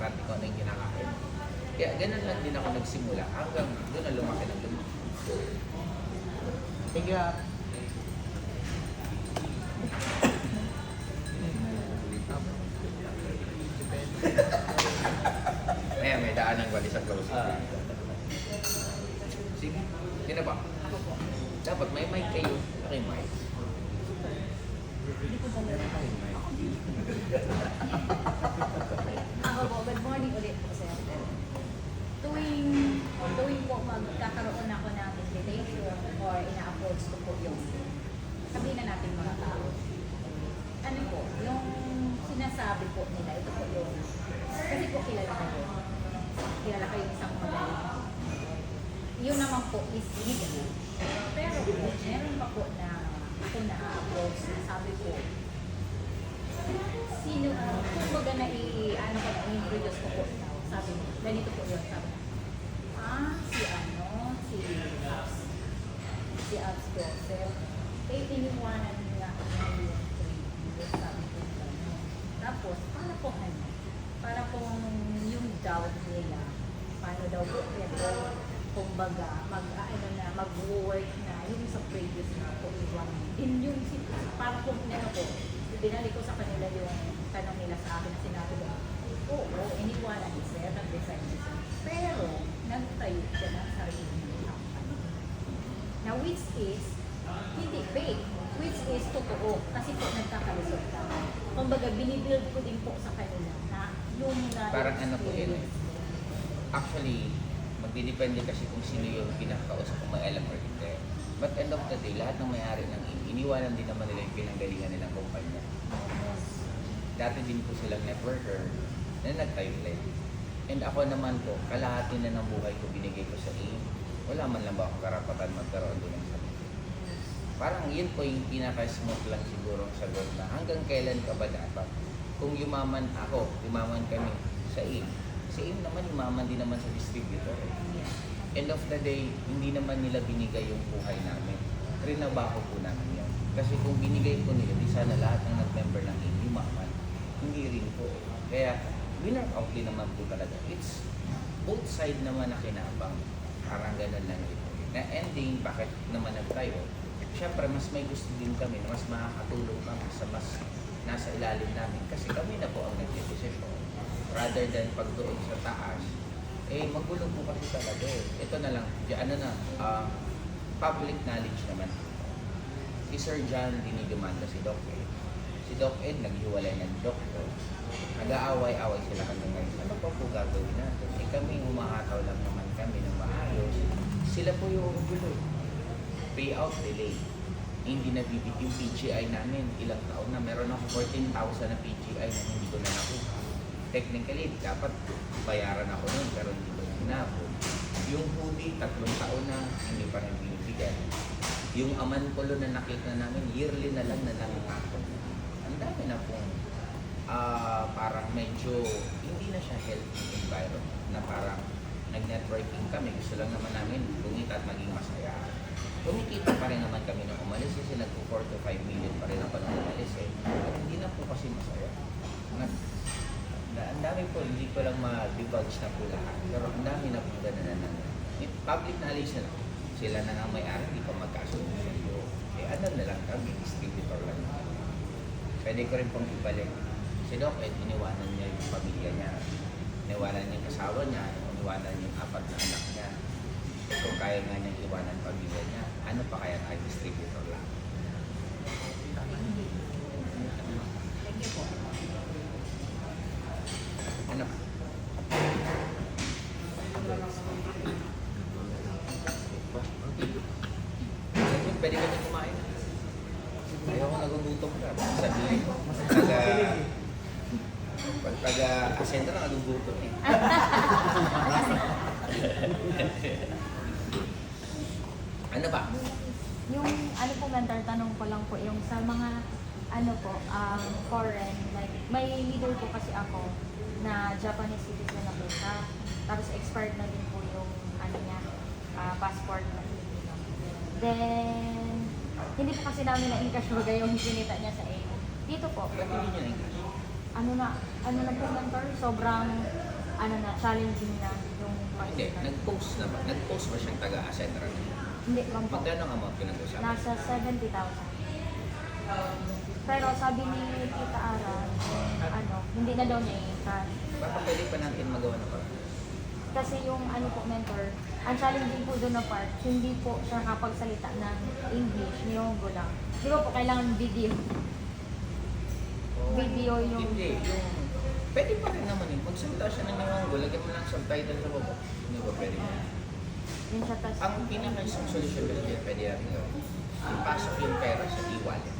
importante kung ano yung kinakain. Kaya ganun lang din ako nagsimula hanggang doon na lumaki ng lumaki. Thank you. May daan ng wali sa close. Sige, sino ba? Ako po. Dapat may mic kayo. Okay, mic. Hindi ko dala. Ako po, good morning ulit po, sir. Tuwing po magkakaroon ako ng invitation or ina-approach ko po yung sabihin na natin mga tao. Ano po, yung sinasabi po nila, ito po yung, kasi po kilala kayo. Kilala kayo isang magaling. Yun naman po is legal. Pero meron pa po na ako na-approach na sabi ko, sino, kumbaga na i-introduce ko po, sabi mo, ganito po yun, sabi mo, si Abs Joseph, iniwanan niya ang yung 3 years, sabi ko gano'n. Tapos, para po yung doubt nila, paano daw po ito, kumbaga, mag-work na, yung sa previous na po, din yung, para po po, binalik ko sa kanila yung tanong nila sa akin na sinabi ko, oo, iniwanan ni Sir, nag-design ni Sir. Pero, nagtayo siya ng sarili ng company. Na which is, hindi fake, which is totoo, kasi po nagkakalusot ka. Kumbaga, binibuild ko din po sa kanila na yung Parang ano po yun eh. Actually, magdidepende kasi kung sino yung pinakausap kung may alam or hindi. But end of the day, lahat ng may-ari ng iniwanan din naman nila yung pinanggalingan nilang kumpanya. Dati din po silang networker na nagtayo ulit. And ako naman po, kalahati na ng buhay ko binigay ko sa AIM. Wala man lang ba akong karapatan magkaroon doon ng sarili. Parang yun po yung pinaka-smooth lang siguro ang sagot na hanggang kailan ka ba dapat? Kung yumaman ako, yumaman kami sa AIM. Sa AIM naman, yumaman din naman sa distributor. End of the day, hindi naman nila binigay yung buhay namin. Trinabaho po namin yun. Kasi kung binigay po nila, di sana lahat ng nag-member ng AIM yumaman. Hindi rin po. Kaya, winner out din naman po talaga. It's both side naman na kinabang. Parang ganun lang ito. Na ending, bakit naman nagtayo? Siyempre, mas may gusto din kami na mas makakatulong kami sa mas nasa ilalim namin. Kasi kami na po ang nag-decision. Rather than pag doon sa taas, magulo po kasi talaga eh. Ito na lang, public knowledge naman. Si Sir John dinidemanda si Doc Ed. Si Doc Ed naghiwalay ng doktor. Nag-aaway-away sila hanggang ngayon. Ano pa po gagawin natin? Kami humahataw lang naman kami ng maayos. Sila po yung gulo. Payout delay. Hindi nabibit yung PGI namin. Ilang taon na. Meron ako 14,000 na PGI na hindi ko na nakuha. Technically, dapat bayaran ako nun pero hindi ko na nakuha. Yung hoodie, 3 taon na, hindi pa rin binibigyan. Yung amanpulo na nakita namin, yearly na lang na nangangako. Ang dami na pong parang medyo hindi na siya healthy environment na parang nag-networking kami. Gusto lang naman namin kumita at maging masaya. Kumikita pa rin naman kami nung umalis kasi nagpo 4 to 5 million pa rin ako nung umalis eh. At hindi na po kasi masaya. Ang dami po, hindi ko lang ma-divulge na po lahat. Pero ang dami na po gano'n na nangyari. Public knowledge na lang. Sila na nga may-ari, hindi pa magkasundo sa iyo. Ano na lang kami, distributor lang. Pwede ko rin pong ibalik. Si Doc Ed, iniwanan niya yung pamilya niya. Iniwanan niya yung asawa niya. Iniwanan niya yung 4 na anak niya. Kung kaya nga niyang iwanan pamilya niya, ano pa kaya tayo distributor lang? Thank you po. Ano pa? Pwede ka na kumain. Ayaw ko nagugutom ka. Sabihin ko. Pag taga-asenta na nagugutom eh. Ano ba? Yung ano po mentor, tanong ko lang po, yung sa mga ano po, foreign, like, may leader po kasi ako na Japanese citizen na po siya. Tapos expired na din po yung ano niya, passport na Filipino. Then, hindi po kasi namin na-encash baga yung sinita niya sa AIM. Dito po, Ba't hindi niya na-English? ano na, ano na po mentor, sobrang ano na, challenging na yung Hindi, pag-start. nag-post ba siyang taga-Ascendra? Hindi lang po. Magkano ang amount pinag-usapan? Nasa 70,000. Pero sabi ni Tita Ara, ano, hindi na daw niya i-cash. Baka pwede pa natin magawa ng parang. Kasi yung ano po mentor, ang challenging po doon na part, hindi po siya kapagsalita ng English, Nihongo lang. Di ba po kailangan video? Video yung... Hindi, yung... Pwede pa rin naman yun. Magsalita siya ng Nihongo, lagyan mo lang subtitle sa baba. Hindi ba pwede mo? Yun siya tas... Ang pinaka-isang solusyon ko dyan, pwede natin gawin. Ipasok yung pera sa e-wallet.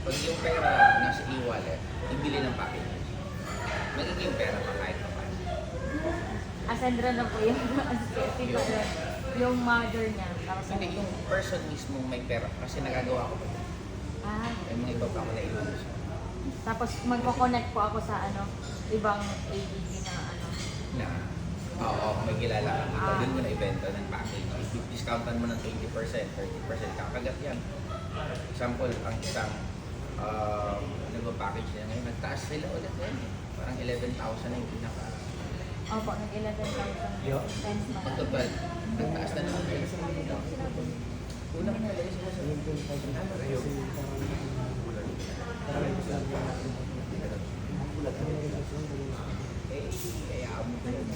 Pag yung pera nasa e-wallet, ibili ng package. Magiging pera pa kahit pa paano. Ascendra na po yung tita doon. Yung mother niya. Tapos Hindi, yung person mismo may pera kasi nagagawa ko pa. Ah, May mga iba pa ako na ilulus. tapos magko-connect po ako sa ano, ibang ADD na ano. Na, oo, may kilala kang iba. Ah. Doon mo na ibenta ng package. Discountan mo ng 20%, 30%. Kakagat yan. Example, ang isang ano ba package nila ngayon, nagtaas sila ulit yan. Parang 11,000 na yung pinaka. Opo, nag-11,000 times na. Magtubal, nagtaas na naman kayo. Una ka nalagay sila sa kaya amo ko yun.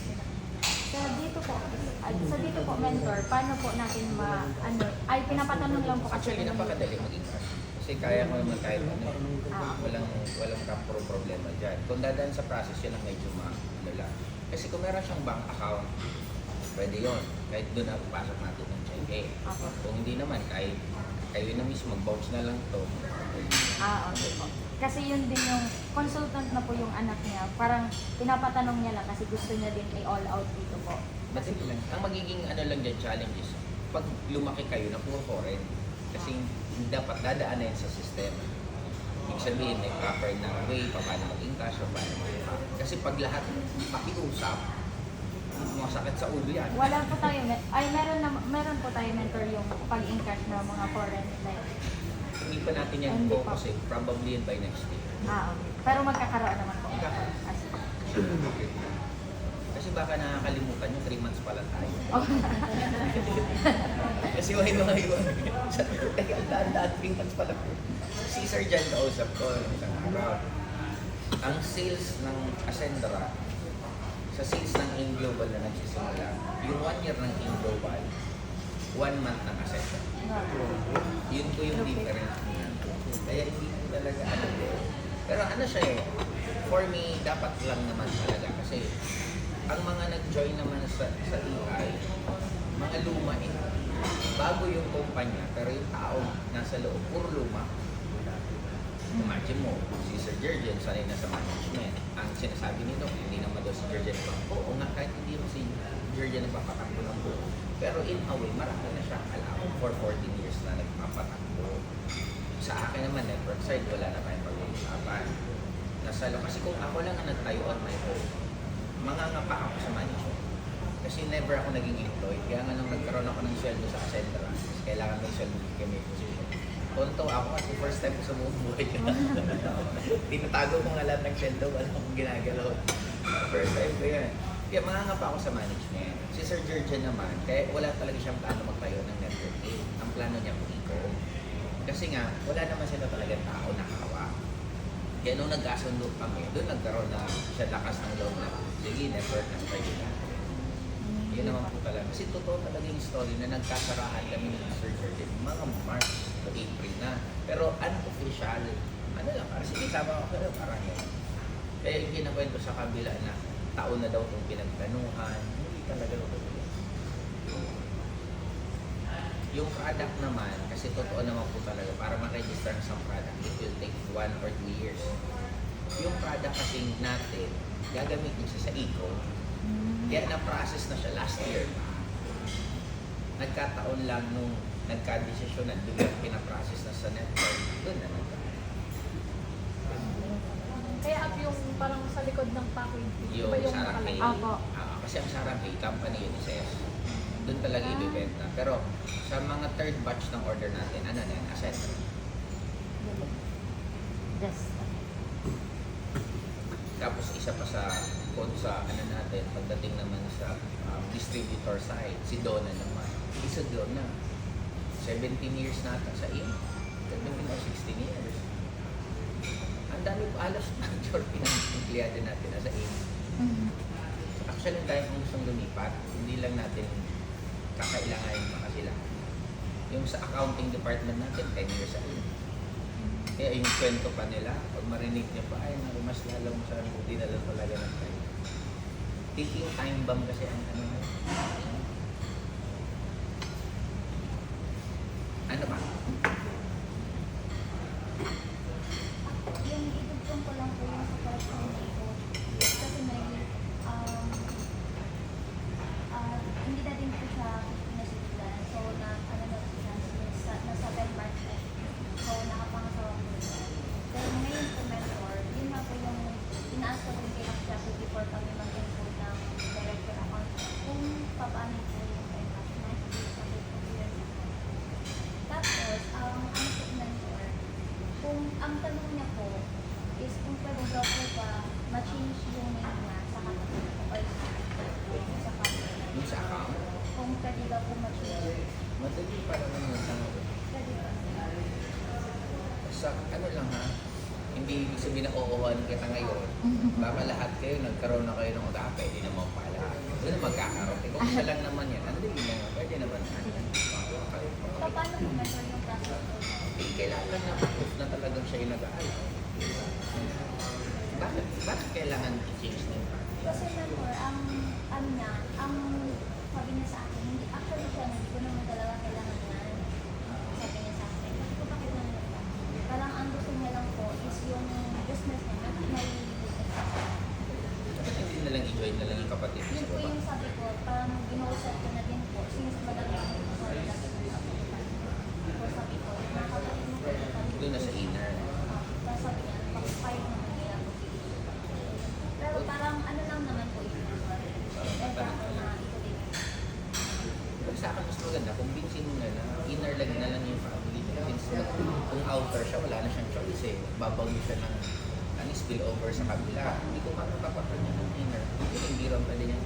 Sa dito po mentor, paano po natin ano, ay pinapatanong lang po Actually, napakadali maging cash. Kasi kaya mo naman kahit ano eh. Ah. Walang problema dyan. Kung dadaan sa process, yun ang medyo ano lang. Kasi kung meron siyang bank account, pwede yun. Kahit doon na papasok natin ng cheque. Okay. Kung hindi naman, kahit kayo na mismo, mag-bounce na lang to. Okay po. Kasi yun din yung consultant na po yung anak niya. Parang pinapatanong niya lang kasi gusto niya din i-all out dito po. Madali lang. Ang magiging ano lang dyan, challenges, pag lumaki kayo na puro foreign, kasi dapat dadaan na yan sa sistema. Ibig sabihin, may proper na way, paano maging cash, o paano maging cash. Kasi pag lahat pakiusap, masakit sa ulo yan. Wala po tayo, meron po tayo mentor yung pag-encash ng mga foreign like, Hindi pa natin yan Hindi pa. focus eh. Probably yan by next year. okay. Pero magkakaroon naman po. Magkakaroon. As- Kasi baka nakakalimutan nyo, 3 months pa lang tayo. Oh. Kasi may mga iwan. Teka, daan 3 months pa lang. Si Sir Jan kausap ko isang araw. Ang sales ng Ascendra, sa sales ng In-Global na nagsisimula, yung 1 year ng In-Global, 1 month ng Ascendra. Yun po yung difference niya. Kaya hindi ko talaga ano din. Pero ano siya eh, for me, dapat lang naman talaga. Kasi ang mga nag-join naman sa EI, mga luma eh. Bago yung kumpanya, pero yung tao nasa loob, puro luma. Imagine mo, si Sir Jurgen, sanay na sa management. Ang sinasabi nito, hindi naman daw si Jurgen nagpapatakbo. Oo nga, kahit hindi mo si Jurgen nagpapatakbo ng buo. Pero in a way, marami na siyang alam for 14 years na nagpapatakbo. Sa akin naman, network side, wala na tayong pag-uusapan. Nasalo, kasi kung ako lang ang nagtayo on my own, mangangapa ako sa management. Kasi never ako naging employed. Kaya nga nung nagkaroon ako ng sweldo sa Ascendra, kasi kailangan may sweldo kay may position. Tonto ako kasi first time ko sa buong buhay. Tinatago ko nga lahat ng sweldo, wala akong ginagalaw. First time ko yan. Kaya mangangapa ako sa management. Si Sir Jurgen naman, kaya wala talaga siyang plano magtayo ng network A. Ang plano niya po kasi nga, wala naman sila talagang tao na hawak. Kaya nung nagkasundo kami, doon nagkaroon na siya lakas ng loob na, sige, network ng tayo na. Yun naman po talaga. Kasi totoo talaga yung story na nagkasarahan kami ng Sir Jurgen, mga March o April na. Pero unofficial, ano lang, parang sige, sama ko, pero parang yun. Kaya yung kinakwento sa kabila na taon na daw itong pinagtanuhan, hindi talaga totoo. Yung product naman, kasi totoo naman po talaga, para ma-register ng isang product, it will take 1 or 2 years. Yung product kasi natin, gagamitin siya sa eco, kaya na-process na siya last year. Nagkataon lang nung nagka-desisyon na doon pinaprocess na sa network, doon na nagkataon. Kaya up yung parang sa likod ng package. Yung Iba yung Sarah Kay, nakalagay. Opo. kasi ang Sarah Kay, company yun is doon talaga ibibenta. Pero sa mga third batch ng order natin, ano na yan, Ascendra. Yes. Tapos isa pa sa ano natin, pagdating naman sa distributor side, si Donna naman. Isa Donna, 17 years na ata sa in. 17 or 16 years. Ang dami po, alas majority ng empleyado natin nasa in. Actually, tayo kung gustong lumipat, hindi lang natin kakailanganin pa sila. Yung sa accounting department natin, 10 years sa in. Kaya yung kwento pa nila, pag marinig niya pa, ay mas lalo mo sa hindi na lang talaga ng time. Taking time bomb kasi ang ano na. Ano ba? Yung idugtong ko lang po yung sa question dito. Kasi may, hindi na din po siya pinasulan. So, ano na po siya, nasa Denmark na. So, nakapangasawa po siya. Pero ngayon po, mentor, yun na po yung inaas ko din kay siya po before kami mag-input ng director account. Kung paano po yung Denmark na, sabi ko po yun. Tapos, ano po mentor, kung ang tanong niya po is kung pwede daw po ba ma-change yung name niya sa kapatid ko or sa family. Yung sa account, Kung pwede daw po ma-change. madali pa naman yung tanong. Pwede ba? Sa ano lang ha, hindi ibig sabihin na oohan kita ngayon. Baka lahat kayo nagkaroon na kayo ng utak, pwede naman pala. Doon na magkakaroon. Kung isa lang naman yan, ano din naman, pwede naman yan. Paano po mentor yung process po? Kailangan na proof na talagang siya yung nag-aaral. Bakit kailangan i-change na yung party? Kasi mentor, ang sabi niya sa akin, hindi actually siya, hindi ko naman talaga kailangan yan. Sabi niya sa akin, hindi ko bakit naman yan. Parang ang gusto niya lang po is yung business niya, may business niya. Bakit hindi na lang i-join na lang yung kapatid Yun sa po baba? yung sabi ko, parang ginausap ko na din po, since madami ako po sa lagi ng sabi ko. Sabi ko, nakakapit mo po yung sabi Doon na sa inner. Tapos sabi niya, pakipayag naman nila po. Pero parang ano lang naman po yun. Parang Example na ito din. Pero sa akin mas maganda, convincing mo na inner lang na lang yung family. Since kung outer siya, wala na siyang choice eh. Babawi siya ng spill over sa kabila. Hindi ko makapapakal niya ng inner. Hindi rin pwede niya.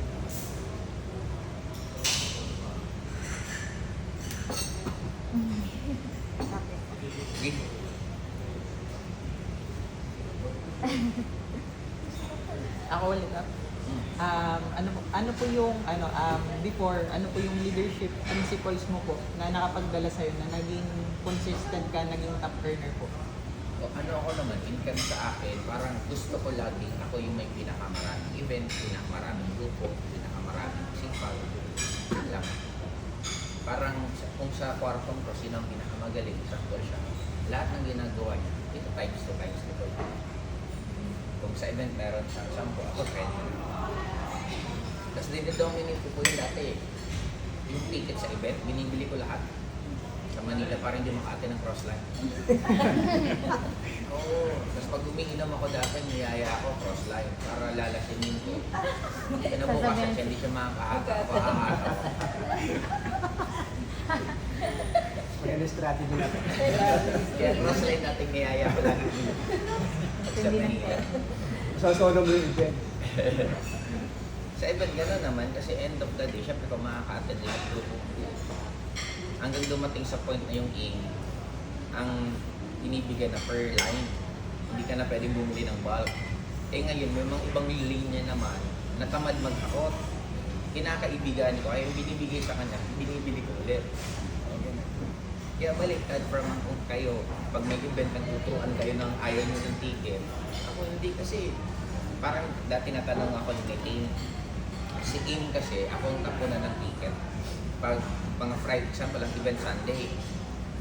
Sige. Ako ulit ah. Ano po yung before ano po yung leadership principles mo po na nakapagdala sa na naging consistent ka, naging top earner po? O, ano ako naman, income sa akin, parang gusto ko laging ako yung may pinakamaraming event, pinakamaraming grupo, pinakamaraming sipag. Yun lang. Parang kung sa kwartong ko, sino ang pinakamagaling, sakto siya. Lahat ng ginagawa niya, ito times 2 ko. Kung sa event meron siya, 10 ako, 20. Tapos dinidominate ko po yung dati. Yung ticket sa event, binibili ko lahat. Sa Manila pa rin din Makati ng Crossline. Oo. Tapos pag umiinom ako dati, niyaya ako Crossline para lalasinin ko. Kinabukas siya, hindi siya makakahata. Maganda strategy natin. Kaya Crossline natin niyaya ko lagi. Sa Manila. Sasolo mo yung event. Sa event gano'n naman, kasi end of the day, syempre kung makaka-attend din ang grupo. Hanggang dumating sa point na yung ang binibigyan na per line. Hindi ka na pwedeng bumili ng bulk. Eh ngayon, may mga ibang linya naman na tamad magtakot. Kinakaibigan ko, ay yung binibigay sa kanya, binibili ko ulit. Kaya baliktad from kung kayo, pag may event, nagtuturuan kayo ng ayaw nyo ng ticket. Ako hindi kasi, parang dati natanong ako yung team. Si team kasi, ako ang tapunan ng ticket. Pag mga Friday, example lang event Sunday,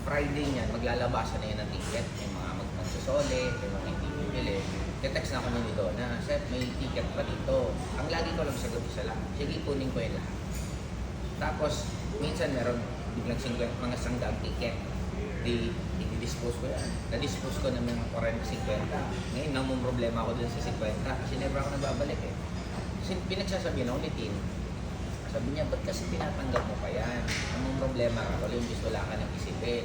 Friday niyan, maglalabasan na yan ng ticket. May mga magsusole, may mga hindi bibili. Text na ako ni Donna, Seth, may ticket pa dito. Ang lagi ko lang sagot isa lang, sige kunin ko yung lahat. Tapos, minsan meron biglang 50, mga sanggang ticket. I-dispose ko yan. Na-dispose ko ng mga 40-50. Ngayon, namang problema ako dun sa 50 kasi never ako nagbabalik eh. Kasi pinagsasabihan ako ni Tin. Sabi niya, ba't kasi tinatanggap mo pa yan? Namang problema ka, wala yung gusto lang ka nang isipin.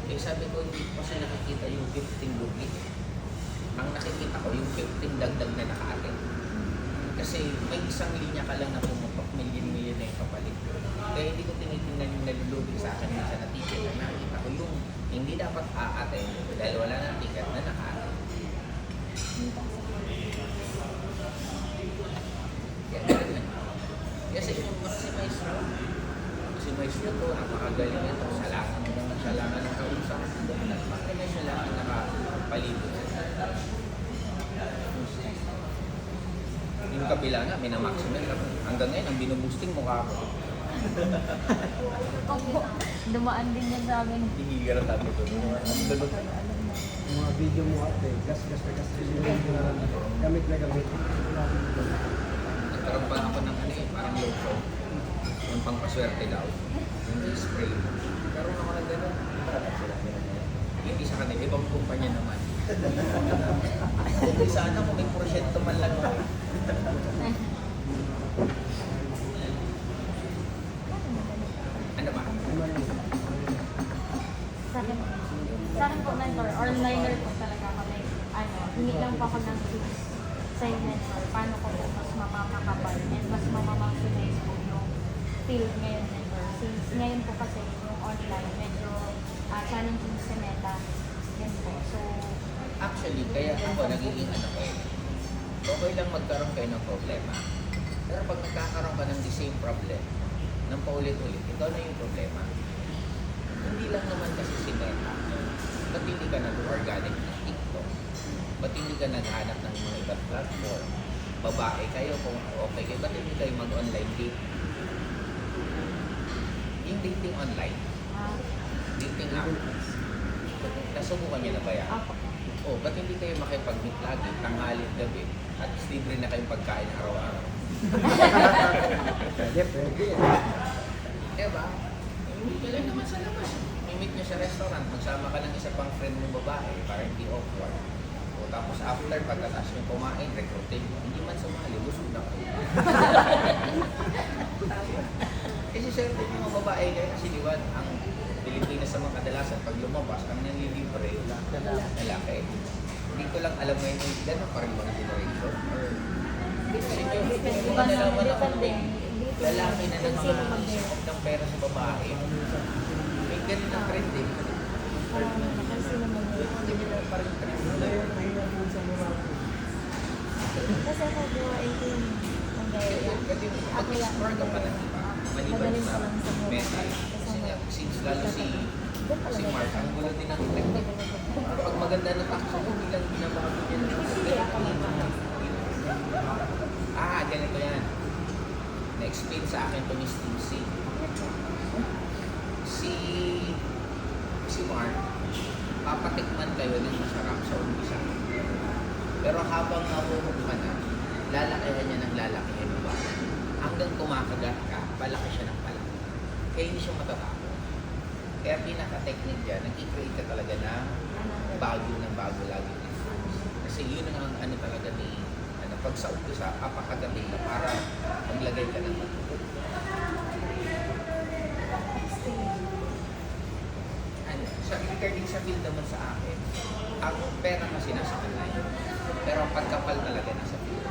Eh sabi ko, hindi ko kasi nakikita yung 15 lugi. ang nakikita ko yung 15 dagdag na naka-attend. Kasi may isang linya ka lang na pumutok, million na yung kapalit. Kaya hindi ko tinitingnan yung nalulubig sa akin minsan na ticket. Ang nakikita ko yung hindi dapat a-attend dahil wala na ticket na naka-attend. Kaya ganun lang. Kasi yung si Maestro to, napakagaling ito. Salangan ng kausap. Bakit na siya lang ang nakapalibot? Yung kabila nga, minamaximal. Hanggang ngayon, ang binuboosting mukha ko. Opo, dumaan din yan sa amin. Hihigar tabi ko. Ang dalot. Yung mga video mo ate, gas na gamit na gamit. Nagkaroon pa ako ng ano eh, parang lotion. Yung pangpaswerte daw. Yung spray. Nagkaroon ako ng gano'n. Hindi sa kanila, ibang kumpanya naman. Hindi sana kung may porsyento man lang. Ano ba? Sa akin po mentor, or liner po talaga kami. Hindi lang po ako ng tips sa yung mentor. Paano ko po mas mapamakapal and mas mamamaximize po yung field ngayon mentor. Since ngayon po kasi yung online, medyo challenging sa meta. Yan po. So, Actually, kaya ako nagiging ano ko eh. Okay lang magkaroon kayo ng problema. Pero pag nagkakaroon ka ng the same problem, ng paulit-ulit, ikaw na yung problema. Hindi lang naman kasi si Meta. Ba't hindi ka nag-organic ng TikTok? Ba't hindi ka naghanap ng mga ibang platform? Babae kayo kung okay kayo, ba't hindi kayo mag-online date? Yung dating online, dating app, nasubukan niyo na ba yan? ako. Oh, ba't hindi kayo makipag-meet lagi, tanghali at gabi, at libre na kayong pagkain araw-araw? Pwede. Diba? Hindi ka lang naman sa labas. May-meet nyo sa restaurant, magsama ka ng isa pang friend mong babae para hindi awkward. O tapos after, pagkatapos nyo kumain, recruiting mo. Hindi man sumali, busog na kayo. Kasi siyempre yung mga babae kayo, kasi di ba, ang Pilipinas naman kadalasan, pag lumabas, ang nanlilibre, lalaki. Hindi ko lang alam ngayon, gano'n pa rin mga generation? Or, kasi kung nalaman ako na may lalaki na nag-iisip ng pera sa babae, may ganun ang trend eh. Hindi nila parang trend. Kasi ako po, 18 ang gaya. Kasi mag-explore ka pa na, di ba? Maliban sa mental. Kasi nga, since lalo si Mark, ang gulo din ang technique. Pag maganda na takso mo, bilang binabago niya na ganito yan. Na-explain sa akin to ni Steve C. Si Mark, papatikman kayo ng masarap sa umpisa. Pero habang nabuhok ka na, lalakihan niya ng lalakihan mo ba? Hanggang kumakagat ka, palaki siya ng palaki. Kaya hindi siya matatapos. Kaya pinaka-technique dyan, nag-i-create ka talaga ng bago lagi. Kasi yun ang ano talaga ni, pag sa umpisa, apakagabi ka para maglagay ka ng matutulog. Regarding sa field naman sa akin, ang pera kasi nasa kanila yun. Pero ang pagkapal talaga nasa field.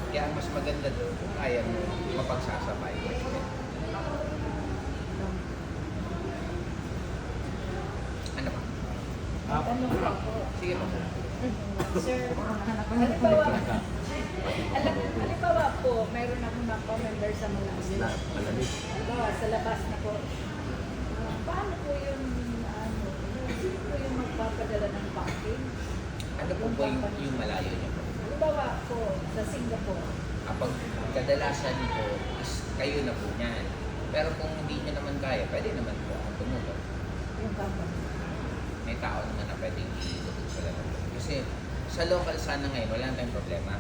Kaya ang mas maganda doon kung kaya mo mapagsasabay. Ano ba? Tanong pa po. Sige po. Sir, halimbawa po, mayroon akong na-commenter sa mga sila. Halimbawa, sa labas na po. Paano po yung, sino po yung magpapadala ng packing? Ano po ba yung malayo niyo po? Halimbawa po, sa Singapore. Kapag kadalasan po is kayo na po niyan. Pero kung hindi niyo naman kaya, pwede naman po akong tumulong. Yung company. May tao naman na pwedeng i-tutulong sila na po. Kasi sa local sana ngayon, wala tayong problema.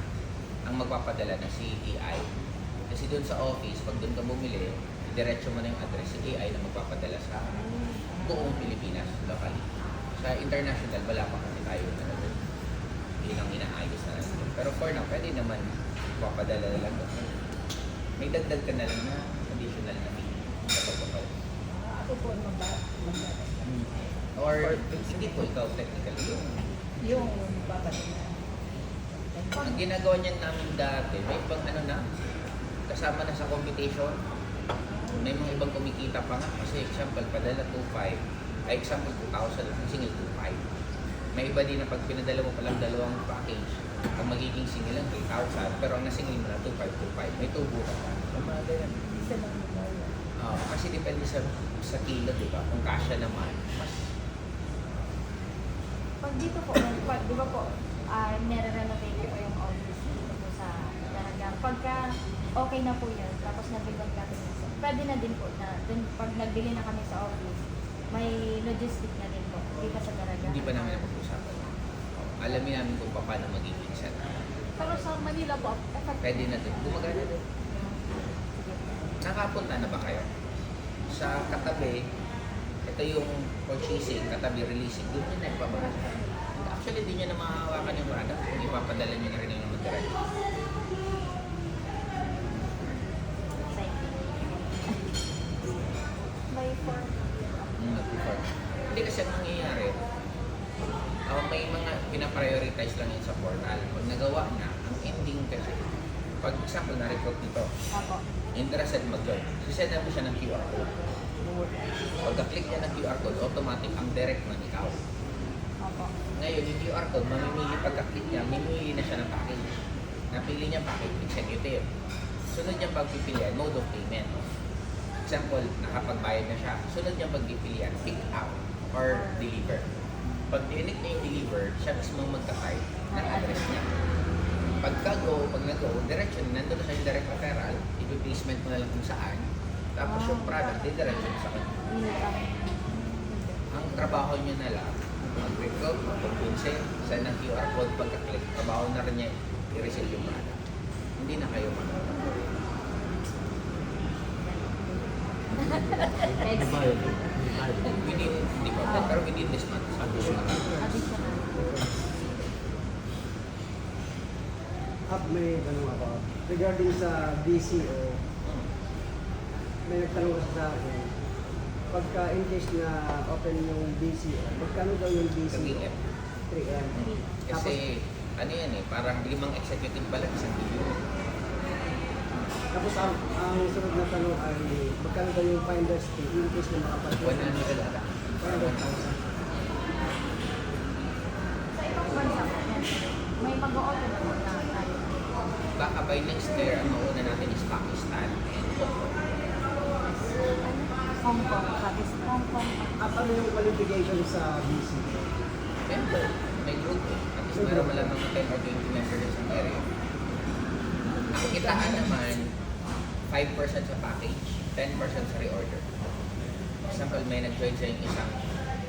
Ang magpapadala na si AI. Kasi doon sa office, pag doon ka bumili, diretso mo na yung address, si AI na magpapadala sa buong Pilipinas, locally. Sa international, wala pa kasi tayo na doon. Yun ang inaayos na natin. Pero for now, pwede naman magpapadala na lang doon. May dagdag ka na lang na additional na fee sa pagpapadala. Ako po magdala. Or hindi po ikaw technically yung yung papadala. Ang ginagawa niyan namin dati, may ibang ano na, kasama na sa computation. May mga ibang kumikita pa nga. Kasi example, padala 2,500. Ay example, 2,000 lang. Single 2,500. May iba din na pag pinadala mo palang dalawang package, ang magiging single lang 3,000. Pero ang nasingil mo na 2,525. May tubo ka pa. So, mga ganyan. Isa lang mo. Kasi depende sa kilo, di ba? Kung kasya naman, mas Pag dito po, pag di ba po, nire-renovate ko yung office dito po sa Daraga. Pagka okay na po yun, tapos nabigyan kami, pwede na din po na dun, pag nagbili na kami sa office, may logistic na din po dito sa Daraga. hindi pa namin napag-usapan. Alamin namin kung paano magiging set. Pero sa Manila po, Pwede na din. Gumagana din. Nakapunta na ba kayo? Sa katabi, ito yung purchasing, katabi releasing, doon nyo nagpabasa. Actually, di nyo na mahahawakan yung product kung ipapadala nyo na rin yung naman direct. By 4. Mag-prefer. Hindi kasi ang nangyayari, may mga pinaprioritize lang yun sa portal. Pag nagawa na, ang ending kasi, pag example na-report nito, Opo. interested mag-join, sisend mo siya ng QR code. Pagka-click niya ng QR code, automatic ang direct man ikaw. Opo. Ngayon, yung QR code, mamimili pagka-click niya, mamimili na siya ng package. Napili niya package, executive. Sunod niyang pagpipilian, mode of payment. Example, nakapagbayad na siya. Sunod niyang pagpipilian, pick up or deliver. Pag clinic niya yung deliver, siya mismo magka-type ng address niya. Pagka-go, pag nag-go, direction, nandun na siya yung direct referral, i-placement mo na lang kung saan. Tapos yung product, diretso sa kanya. Ang trabaho niya na lang, mag-recruit, mag-consent, send ng QR code pagka-click. Trabaho na rin niya i-receive yung product. Hindi na kayo within, hindi pa, pero within this month, additional. Additional. May tanong ako. Regarding sa BCO, may nagtanong kasi sa akin, pagka in case na open yung BCO, magkano daw yung BCO? 3M. 3M. Kasi, ano yan eh, parang 5 executive pa lang, 1 billion. Tapos ang sunod na tanong ay, magkano daw yung finder's fee in case na makapag-100,000? 100 ata. 100,000. Sa ibang bansa po, may mag-o-open po na tayo. Baka by next year, ang mauna natin is Pakistan and Hong Kong. Hong Kong, Pakistan. Hong Kong. Ano yung qualification sa BCO? Member, may group eh. At least meron mo lang mga 10 or 20 members sa isang area. Ang kitaan naman, 5% sa package, 10% sa reorder. For example, may nag-join sa yung isang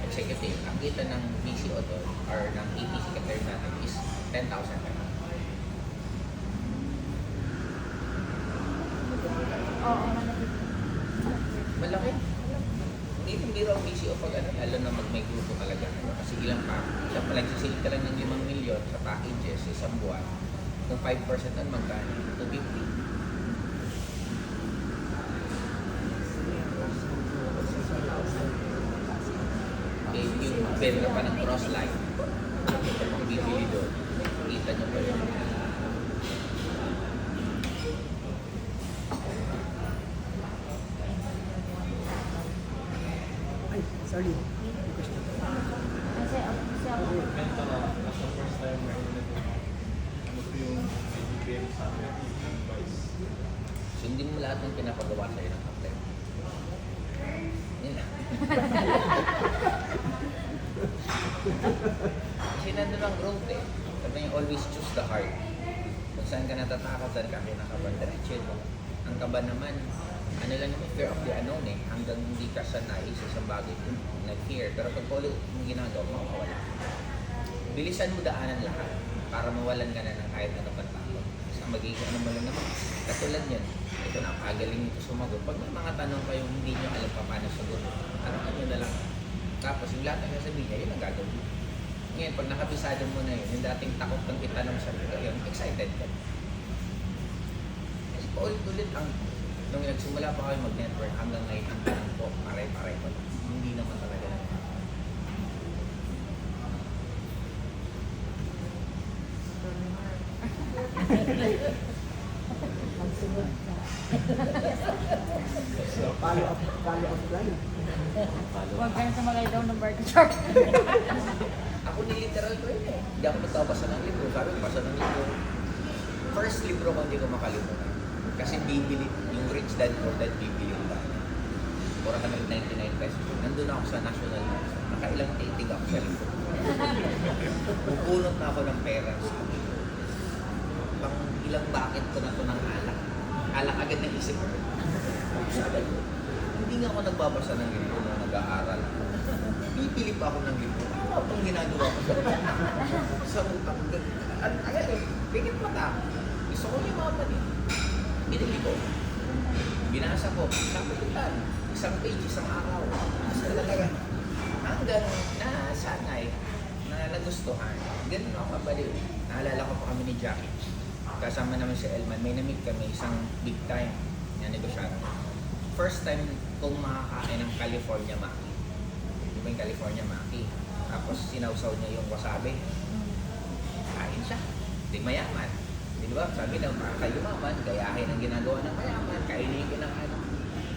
executive. Ang kita ng BCO doon or ng AP secretary natin is 10,000 pesos. Oo, managit. Malaki. Hindi raw BCO pag ano, lalo na may grupo talaga. Kasi ilang pa, siya pala nagsisilip ka lang ng 5 milyon sa packages sa isang buwan. Kung 5% nun, magkano? 250. Okay, yung benta pa ng cross-line. Kung bibili doon, kita nyo pa yun. Ay, sorry. May question. Kasi ako, Benta na, as a first timer, ano po yung BBM sa amin, advice. Sundin mo lahat ng pinapagawa sa'yo ng kapatid. Yun lang. Kasi nandun ang growth eh. Sabi niya, always choose the heart. Kung saan ka natatakot, saan ka kinakaban, diretso mo. Ang kaba naman, ano lang naman, fear of the unknown eh. Hanggang hindi ka sanay sa isang bagay kung nag-fear. Pero pag ulit mong ginagawa, makakawala. Bilisan mo daanan lahat para mawalan ka na ng kahit ano pang takot. Kasi ang magiging ano mo lang naman, katulad yan, ito napakagaling nito sumagot. Pag may mga tanong kayo hindi nyo alam pa paano sagutin, tanongan nyo na lang. Tapos yung lahat ng sasabihin niya, yun ang gagawin. Ngayon, pag nakabisado mo na yun, yung dating takot kang itanong sa yun, excited ka. Kasi paulit-ulit ang nung nagsimula pa kayo mag-network hanggang ngayon ang tanong po, pare-pare ko. Hindi naman talaga na. susunod na. Follow up plan. Huwag ka na sumakay daw ng burger truck. Ako niliteral ko yun eh. Hindi ako nagkabasa ng libro. Sabi ko, basa ng libro. First libro ko hindi ko makalimutan. Kasi bibili, yung Rich Dad Poor Dad bibili ko ba? 499 pesos. Nandun ako sa National Mall. Nakailang titig ako sa libro. Pupunot na ako ng pera. Sabi ko, pang ilang bucket ko na to ng alak. Alak agad ng isip ko. Sabi ko, hindi nga ako nagbabasa ng libro nung nag-aaral. Bibili pa ako ng libro. Ano pang ginagawa ko sa utang? Agad eh, tingin mata. Gusto ko yung mga panin. Binili ko. Binasa ko. Sabi ko yan. Isang page, isang araw. Talaga. Hanggang nasanay, na nagustuhan. Ganun ako kabaliw. Naalala ko pa kami ni Jackie. Kasama naman si Elman. May na-meet kami isang big time na negosyante. First time kong makakain ng California Maki. Di ba yung California Maki? Tapos sinawsaw niya yung wasabi. Kain siya. Di mayaman. Di ba? Sabi daw, makakayumaman, gayahin ang ginagawa ng mayaman. Kainin ko ng ano.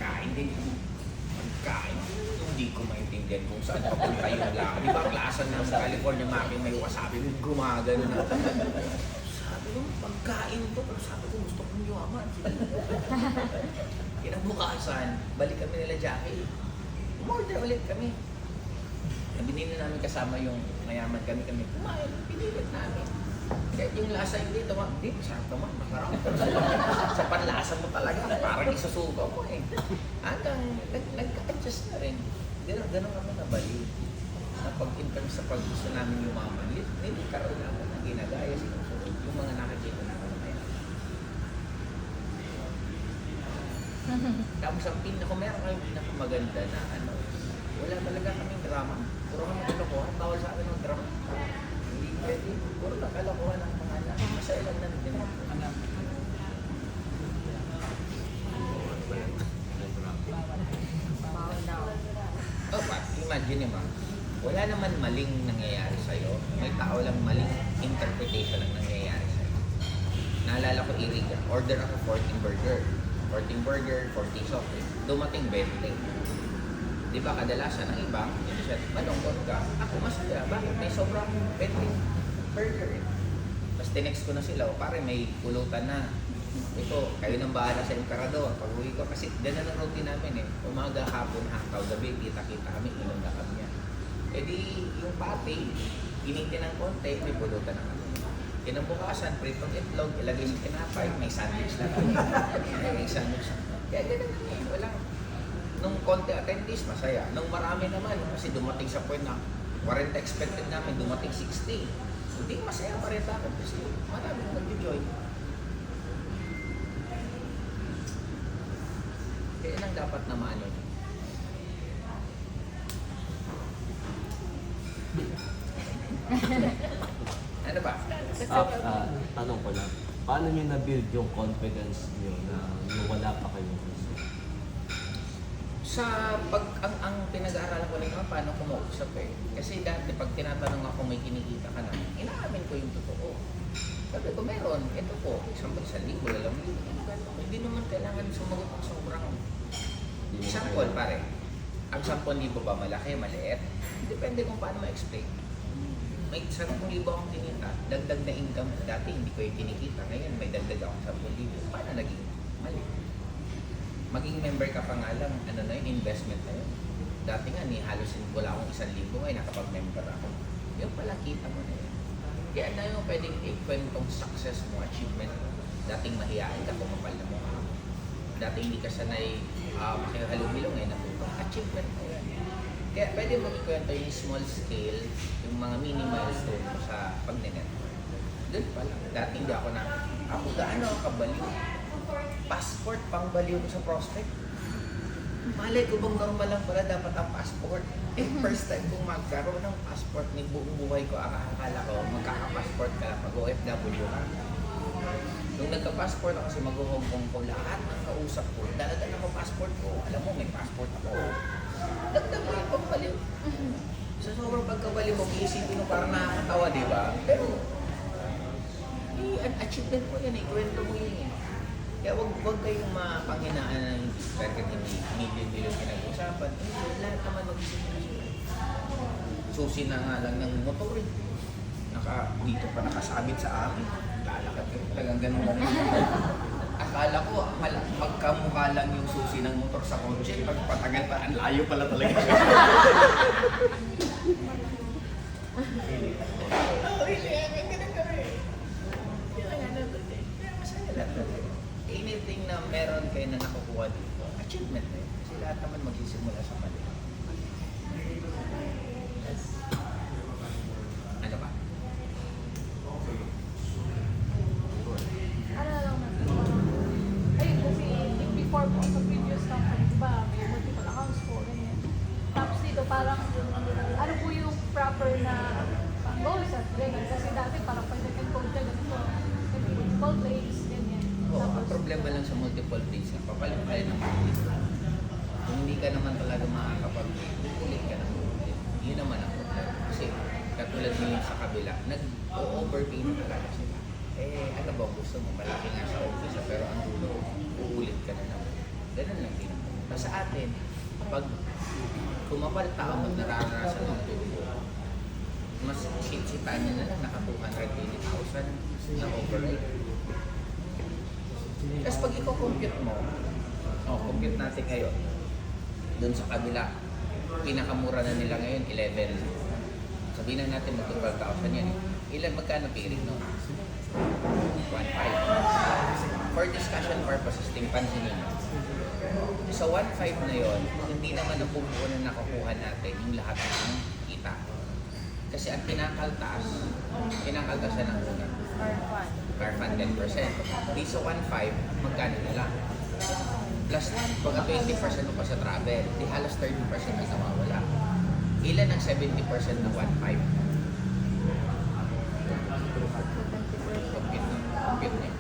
Kain din. Pagkain. Hindi ko maintindihan kung saan papunta yung lasa. Di ba ang lasa ng California Maki may wasabi? Gumagano na. Sabi ko, pagkain to. Pero sabi ko, gusto kong yumaman. Kinabukasan, balik kami nila Jackie. Umorder ulit kami. Binili namin kasama yung mayaman kami kumain, pinilit namin. Kahit yung lasa hindi ito, hindi, masarap naman, masarap. Sa panlasa mo talaga, parang isusuka mo eh. Hanggang nag-adjust na rin. Ganun kami nabali. Napag-income sa pag-gusto namin yumaman. Hindi karoon namin na ginagaya sinusunod yung mga nakikita namin na mayaman. Tapos ang meron kayong pinakamaganda na ano, wala talaga kaming drama. Puro kami kalokohan, bawal sa akin ng drama. Hindi pwede, puro lang kalokohan ng mga anak. Masaya lang na din ang anak. Bawal daw. Imagine ma'am, wala naman maling nangyayari sa'yo. May tao lang maling interpretation ang nangyayari sa'yo. Naalala ko, Iriga, order ako 14 burger. 14 burger, 40 soft drink. Dumating 20. Di ba kadalasan ng iba, hindi siya, malungkot ka. Ako masaya, bakit? May sobrang 20 burger eh. Tapos tinext ko na sila, o pare may pulutan na. Ito, kayo nang bahala sa Emperador. Pag uwi ko, kasi ganun ang routine namin eh. Umaga, hapon, hakaw, gabi, kita-kita kami, inom na kami yan. E di, yung pati, initin ng konti, may pulutan na kami. Kinabukasan, pritong itlog, ilagay sa tinapay, may sandwich na kami. May sandwich na. Kaya ganun kami, walang, nung konti attendees, masaya. Nung marami naman, kasi dumating sa point na 40 expected namin, dumating 60. Hindi masaya pa rin ako kasi marami na nag-join. Kaya nang dapat na maano niyo. Ano ba? Tanong ko lang, paano nyo na-build yung confidence nyo na nung wala pa kayong gusto? Sa ang pinag-aaralan ko rin naman paano kumausap eh. Kasi dati pag tinatanong ako may kinikita ka na, inaamin ko yung totoo. Sabi ko meron, ito po, isang 1,000, 2,000. Hindi naman kailangan sumagot ng sobrang. Example pare, ang 10,000 ba malaki, maliit? Depende kung paano ma-explain. May 10,000 akong kinita, dagdag na income. Dati hindi ko yung kinikita, ngayon may dagdag akong 10,000. Paano naging mali? Maging member ka pa nga lang, ano na yun, investment na yun. Dati nga, halos wala akong 1,000, ngayon nakapag-member ako. Yung pala, kita mo na yun. Kaya na yung pwedeng ikwentong success mo, achievement mo. Dating mahihain ka, kumapal na mukha mo. Dating hindi ka sanay makihalumilong natutong achievement mo yan. Kaya pwede mo ikwento yung small scale, yung mga mini milestone mo sa pag-net. Doon pa lang. Dati hindi ako gaano kabaliw. Passport pang baliw ko sa prospect. Malay ko bang normal lang pala dapat ang passport. First time kong magkaroon ng passport ni buong buhay ko, akala ko magkaka-passport ka lang pag OFW ka. Nung nagka-passport ako kasi mag-Hong Kong ko, lahat ng kausap ko, dala-dala ko passport ko. Alam mo, may passport ako. Dagdag mo yung pagbaliw. Sa sobrang pagkabaliw mo, iisipin mo parang nakakatawa, di ba? Pero, achievement mo yan eh, kwento mo yun eh. Kaya wag kayong mapanghinaan na hindi. Bakit hindi million-million pinag-usapan. Lahat naman magsisimula. Susi na nga lang ng motor eh. Dito pa nakasabit sa amin. Lalakad kayo talagang ganun. Akala ko, magkamukha lang yung susi ng motor sa kotse. Pag patagal pa, ang layo pala talaga. Anything na meron kayo na nakukuha dito, achievement na yun. Kasi lahat naman magsisimula sa mali. Ano ba? Ano lang natin, ayun kasi before po sa previous company, diba, may multiple accounts po, ganyan. Tapos dito parang, ano po yung proper na goals at ganyan. Kasi dati parang pag nag-encode ka ganito, multiple plays, ganyan. Oo, ang problema lang sa multiple plays na papalit kayo ng multiple. Kung hindi ka naman talaga makakapag-play, ulit ka ng ulit. Yun naman ang problema. Kasi katulad nyo yung sa kabila, nag-overpay na talaga sila. Ano ba gusto mo? Malaki nga sa office pero ang dulo, uulit ka na naman. Ganun lang din. Sa atin, pag kumapal tao at nararanasan ng tubo, mas sita niya na lang naka 220,000 na override. Tapos pag i-compute mo, compute natin ngayon, doon sa kabila, pinakamura na nila ngayon, 11. Sabihin na natin mag-12,000 yan. Ilan magkano piring no? 1.5. For discussion purposes, tingpansin ninyo. Sa 1.5 na yon, hindi naman napupuo na nakukuha natin yung lahat ng kita. Kasi ang kinakaltasan ng una. Car fund 10%. Di sa 1.5, magkano na lang? Plus, pag 20% mo pa sa travel, di halos 30% na nawawala. Ilan ang 70% ng 1.5? Compute niya.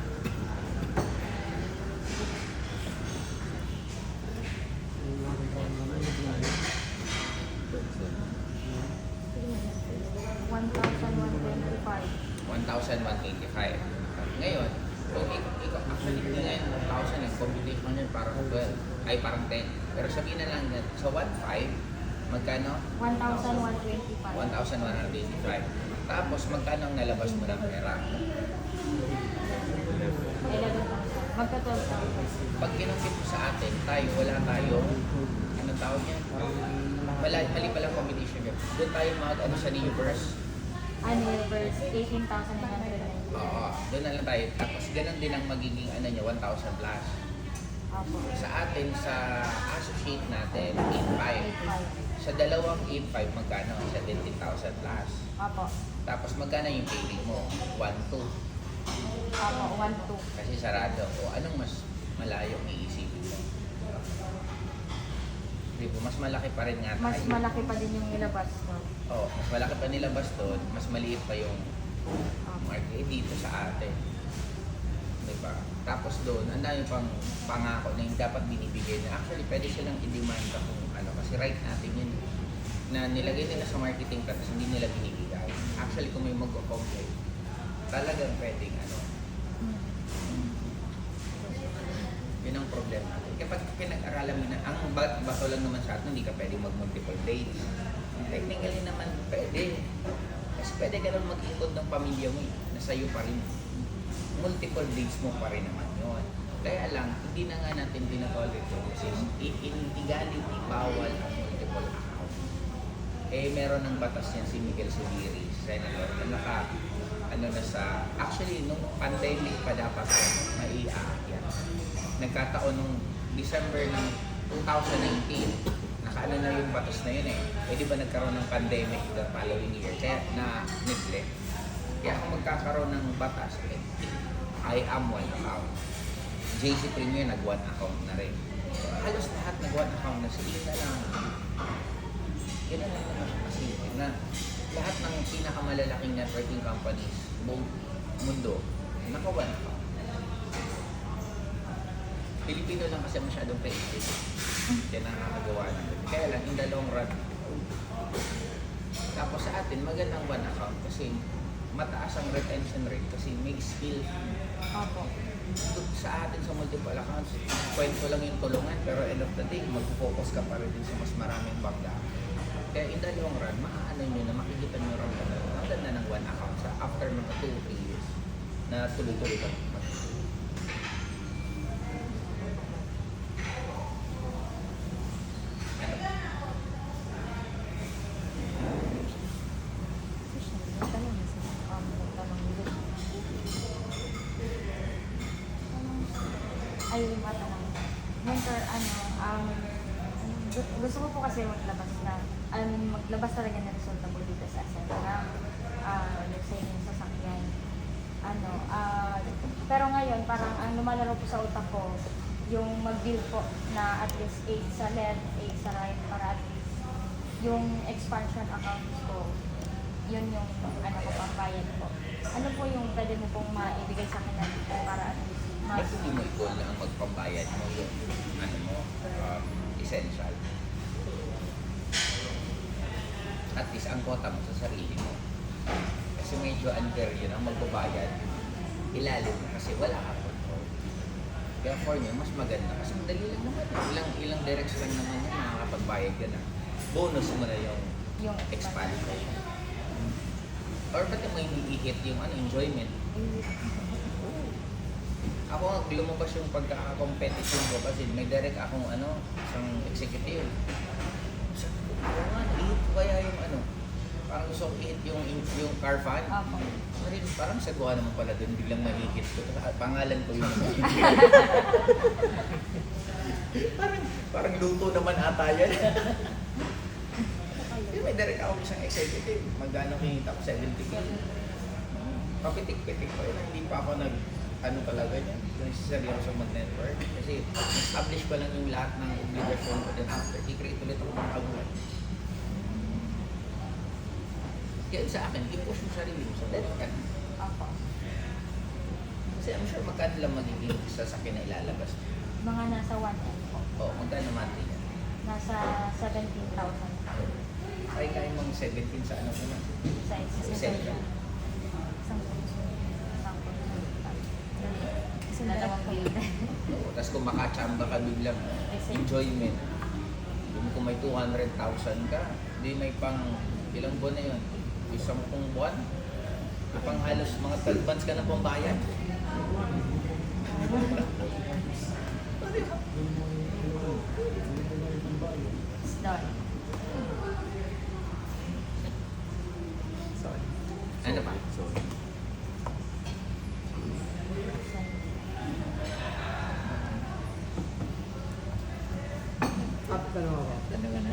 Ngayon, kung actually hindi ngayon 1,000 ang computation yun parang 12, ay parang 10. Pero sabihin na lang na sa 1.5, magkano? 1,125. 1,185. Tapos magkano ang nalabas mo ng pera? 11,000. Magka 12,000. Pag kinumpit mo sa atin, wala tayo, anong tawag niya? Mali palang computation yun. Doon tayo mag-ano sa Neoverse. Universe, 18,990. Oo, doon na lang tayo. Tapos ganun din ang magiging ano niya, 1,000 plus. Opo. Sa atin, sa associate natin, 8.5. Sa dalawang 8.5, magkano? 17,000 plus. Opo. Tapos magkano yung paying mo? 1.2. Opo, 1,200. Kasi sarado. O anong mas malayo ang iisipin mo? Di ba? Mas malaki pa rin nga tayo. Mas malaki pa din yung ilabas ko. Oo, mas malaki pa nilabas doon, mas maliit pa yung market dito sa atin. Diba? Tapos doon, ang dami pang pangako na yung dapat binibigay na actually pwede silang i-demand kung ano, kasi right natin yun na nilagay nila sa marketing tapos hindi nila binibigay. Actually kung may mag-complain, talagang pwedeng ano. Yun ang problema natin. Kapag pinag-aralan mo na, ang bato lang naman sa atin, hindi ka pwedeng mag-multiple days. Technically naman pwede. Kasi pwede ka lang mag-ikot ng pamilya mo nasa iyo pa rin. Multiple dates mo pa rin naman yun. Kaya lang, hindi na nga natin tinatolerate yun kasi in legality, bawal ang multiple account. Meron ng batas yan si Miguel Zubiri, Senator, na actually, nung pandemic pa dapat maiaakyat. Nagkataon nung December ng 2019, nakaano na yung batas na yun di ba nagkaroon ng pandemic the following year, kaya na-neglect. Kaya kung magkakaroon ng batas, I am one account. JC Premier nag-one account na rin. So, halos lahat nag-one account na sila na lang. Ganun lang naman siya kasi na lahat ng pinakamalalaking networking companies buong mundo, naka-one account. Pilipino lang kasi masyadong creative. Kaya nakakagawa natin. Kaya lang, in the long run. Tapos sa atin, magandang one account kasi mataas ang retention rate kasi may skill. Opo. sa atin sa multiple accounts, kwento lang yung tulungan, pero end of the day, mag-focus ka pa rin din sa mas maraming bangga. Kaya in the long run, maaano nyo na makikita nyo rin na ang ganda ng one account sa after mga 2-3 years na tuloy-tuloy ka. Ay, matanong. Mentor, gusto ko po kasi maglabas na, maglabas talaga ng resulta po dito sa Ascent na, let's say, yung sasakyan. Pero ngayon, parang ang lumalaro po sa utak ko, yung mag-build po na at least 8 sa left, 8 sa right, para at least yung expansion accounts ko, yun yung pambayad ko. Ano po yung pwede mo pong maibigay sa akin na dito para at least Ba't hindi mo i-goal na ang magpambayad mo yung essential? At least ang quota mo sa sarili mo. Kasi medyo unfair yun ang magbabayad. Ilalim mo kasi wala ka control. Kaya for me, mas maganda. Kasi madali lang naman. Ilang directs lang naman yun, makakapagbayad ka na. Bonus mo na yung expansion. Or ba't mo hindi i-hit yung enjoyment? Ako, lumabas yung pagka-competition ko kasi may direct akong isang executive. Sabi ko, i-hit ko kaya yung parang gusto kong i-hit yung car fan. Parang sagwa naman pala doon, biglang nag-hit ko. Pangalan ko yun. parang luto naman ata yan. May direct ako isang executive. Magkano kinita ko? 70K. Papitik-pitik ko yun. Hindi pa ako talaga niya, seryoso mag-network. Kasi establish ko lang yung lahat ng obligasyon ko din after. I-create ulit ako ng aguan. Kaya sa akin, i-push mo sarili mo sa network. Kasi I'm sure magkano lang magiging sasakyan na ilalabas. mga nasa 1M po. Oo, magkano monthly yan? Nasa 17,000 po. Ay, kaya mong 17 sa ano ko na? Sa Essential. Kasi dalawang kulit. Oo, tapos kung makachamba ka biglang enjoyment. Yung kung may 200,000 ka, hindi may pang ilang buwan na yun? Isang pong buwan? Pang halos mga 12 months ka na pambayad. It's done. Ano pa? Tanong ako. Ano ka na?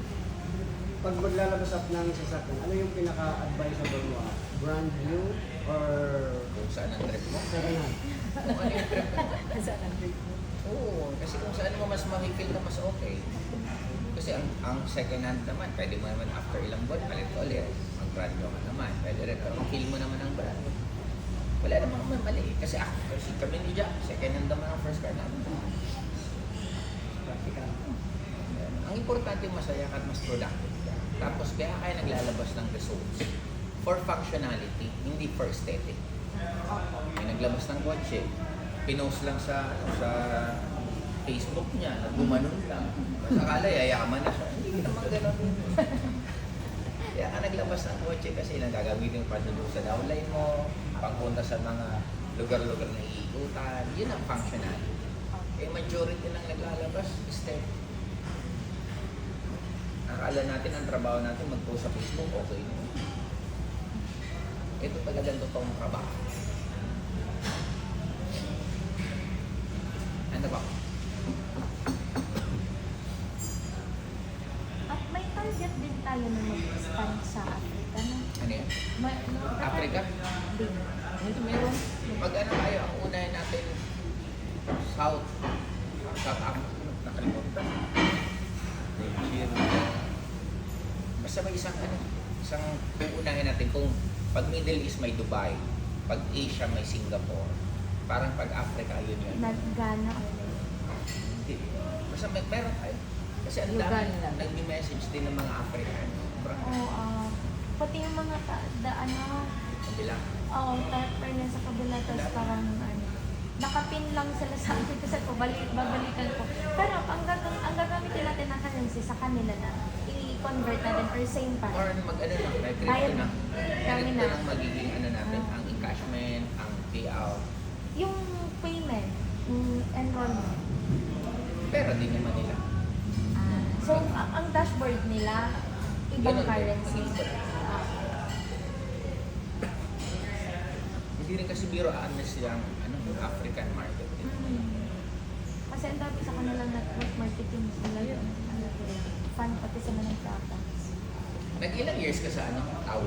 Pag maglalabas up ng sasakyan, ano yung pinaka-advisable mo? Brand new or Kung saan ang trip mo? second hand? Kung ano yung trip mo? Oo, kasi kung saan mo mas makikil na mas okay. Kasi ang second hand naman, pwede mo naman after ilang buwan, palit ko ulit. Mag-brand new ka naman. Pwede rin, feel mo naman ang brand. Wala naman naman mali. Kasi kasi kami ni Jack, second hand naman ang first car namin. Practical. Ang importante masaya ka at mas productive ka. Tapos kaya kaya naglalabas ng results for functionality, hindi for aesthetic. May naglabas ng kotse, pinost lang sa Facebook niya, gumanon lang. Mas akala yayaman na siya. Hindi naman gano'n. Kaya ka naglabas ng kotse kasi lang gagamitin pa doon sa downline mo, pagpunta sa mga lugar-lugar na iikutan. Yun ang functionality. Kaya majority ng naglalabas, aesthetic. Akala natin ang trabaho natin mag-post sa Facebook, okay na. Ito talagang totoong trabaho. Ano ba? At may target din tayo na mag-expand sa Africa na. Ano yan? Africa? Din. Hindi, meron. Mag-ano tayo, ang unahin natin, South Africa. Nakalimutan. Basta may isang uunahin natin kung pag Middle East may Dubai, pag Asia may Singapore, parang pag Africa yun yun. Nag-Ghana Hindi. Basta meron tayo. Kasi ang dami Uganda. nag-message din ng mga African. pati yung mga Kabila. tarper niya sa kabila, tapos parang nakapin lang sila sa akin kasi babalikan ko. Pero ang gagamitin natin na currency sa kanila na i-convert natin or same pa. Or mag-ano lang, may Bayad crypto na. kami Crypto na. lang magiging ano natin, ang encashment, ang payout. Yung payment, enrollment. Pero di naman nila. So, ang dashboard nila, ibang Ganun din, currency. mag-iiba. Hindi rin kasi biro ano silang African market din. Kasi ang dami sa kanilang network marketing nila yun. Fun pati sila ng products. Nag-ilang years ka sa tao?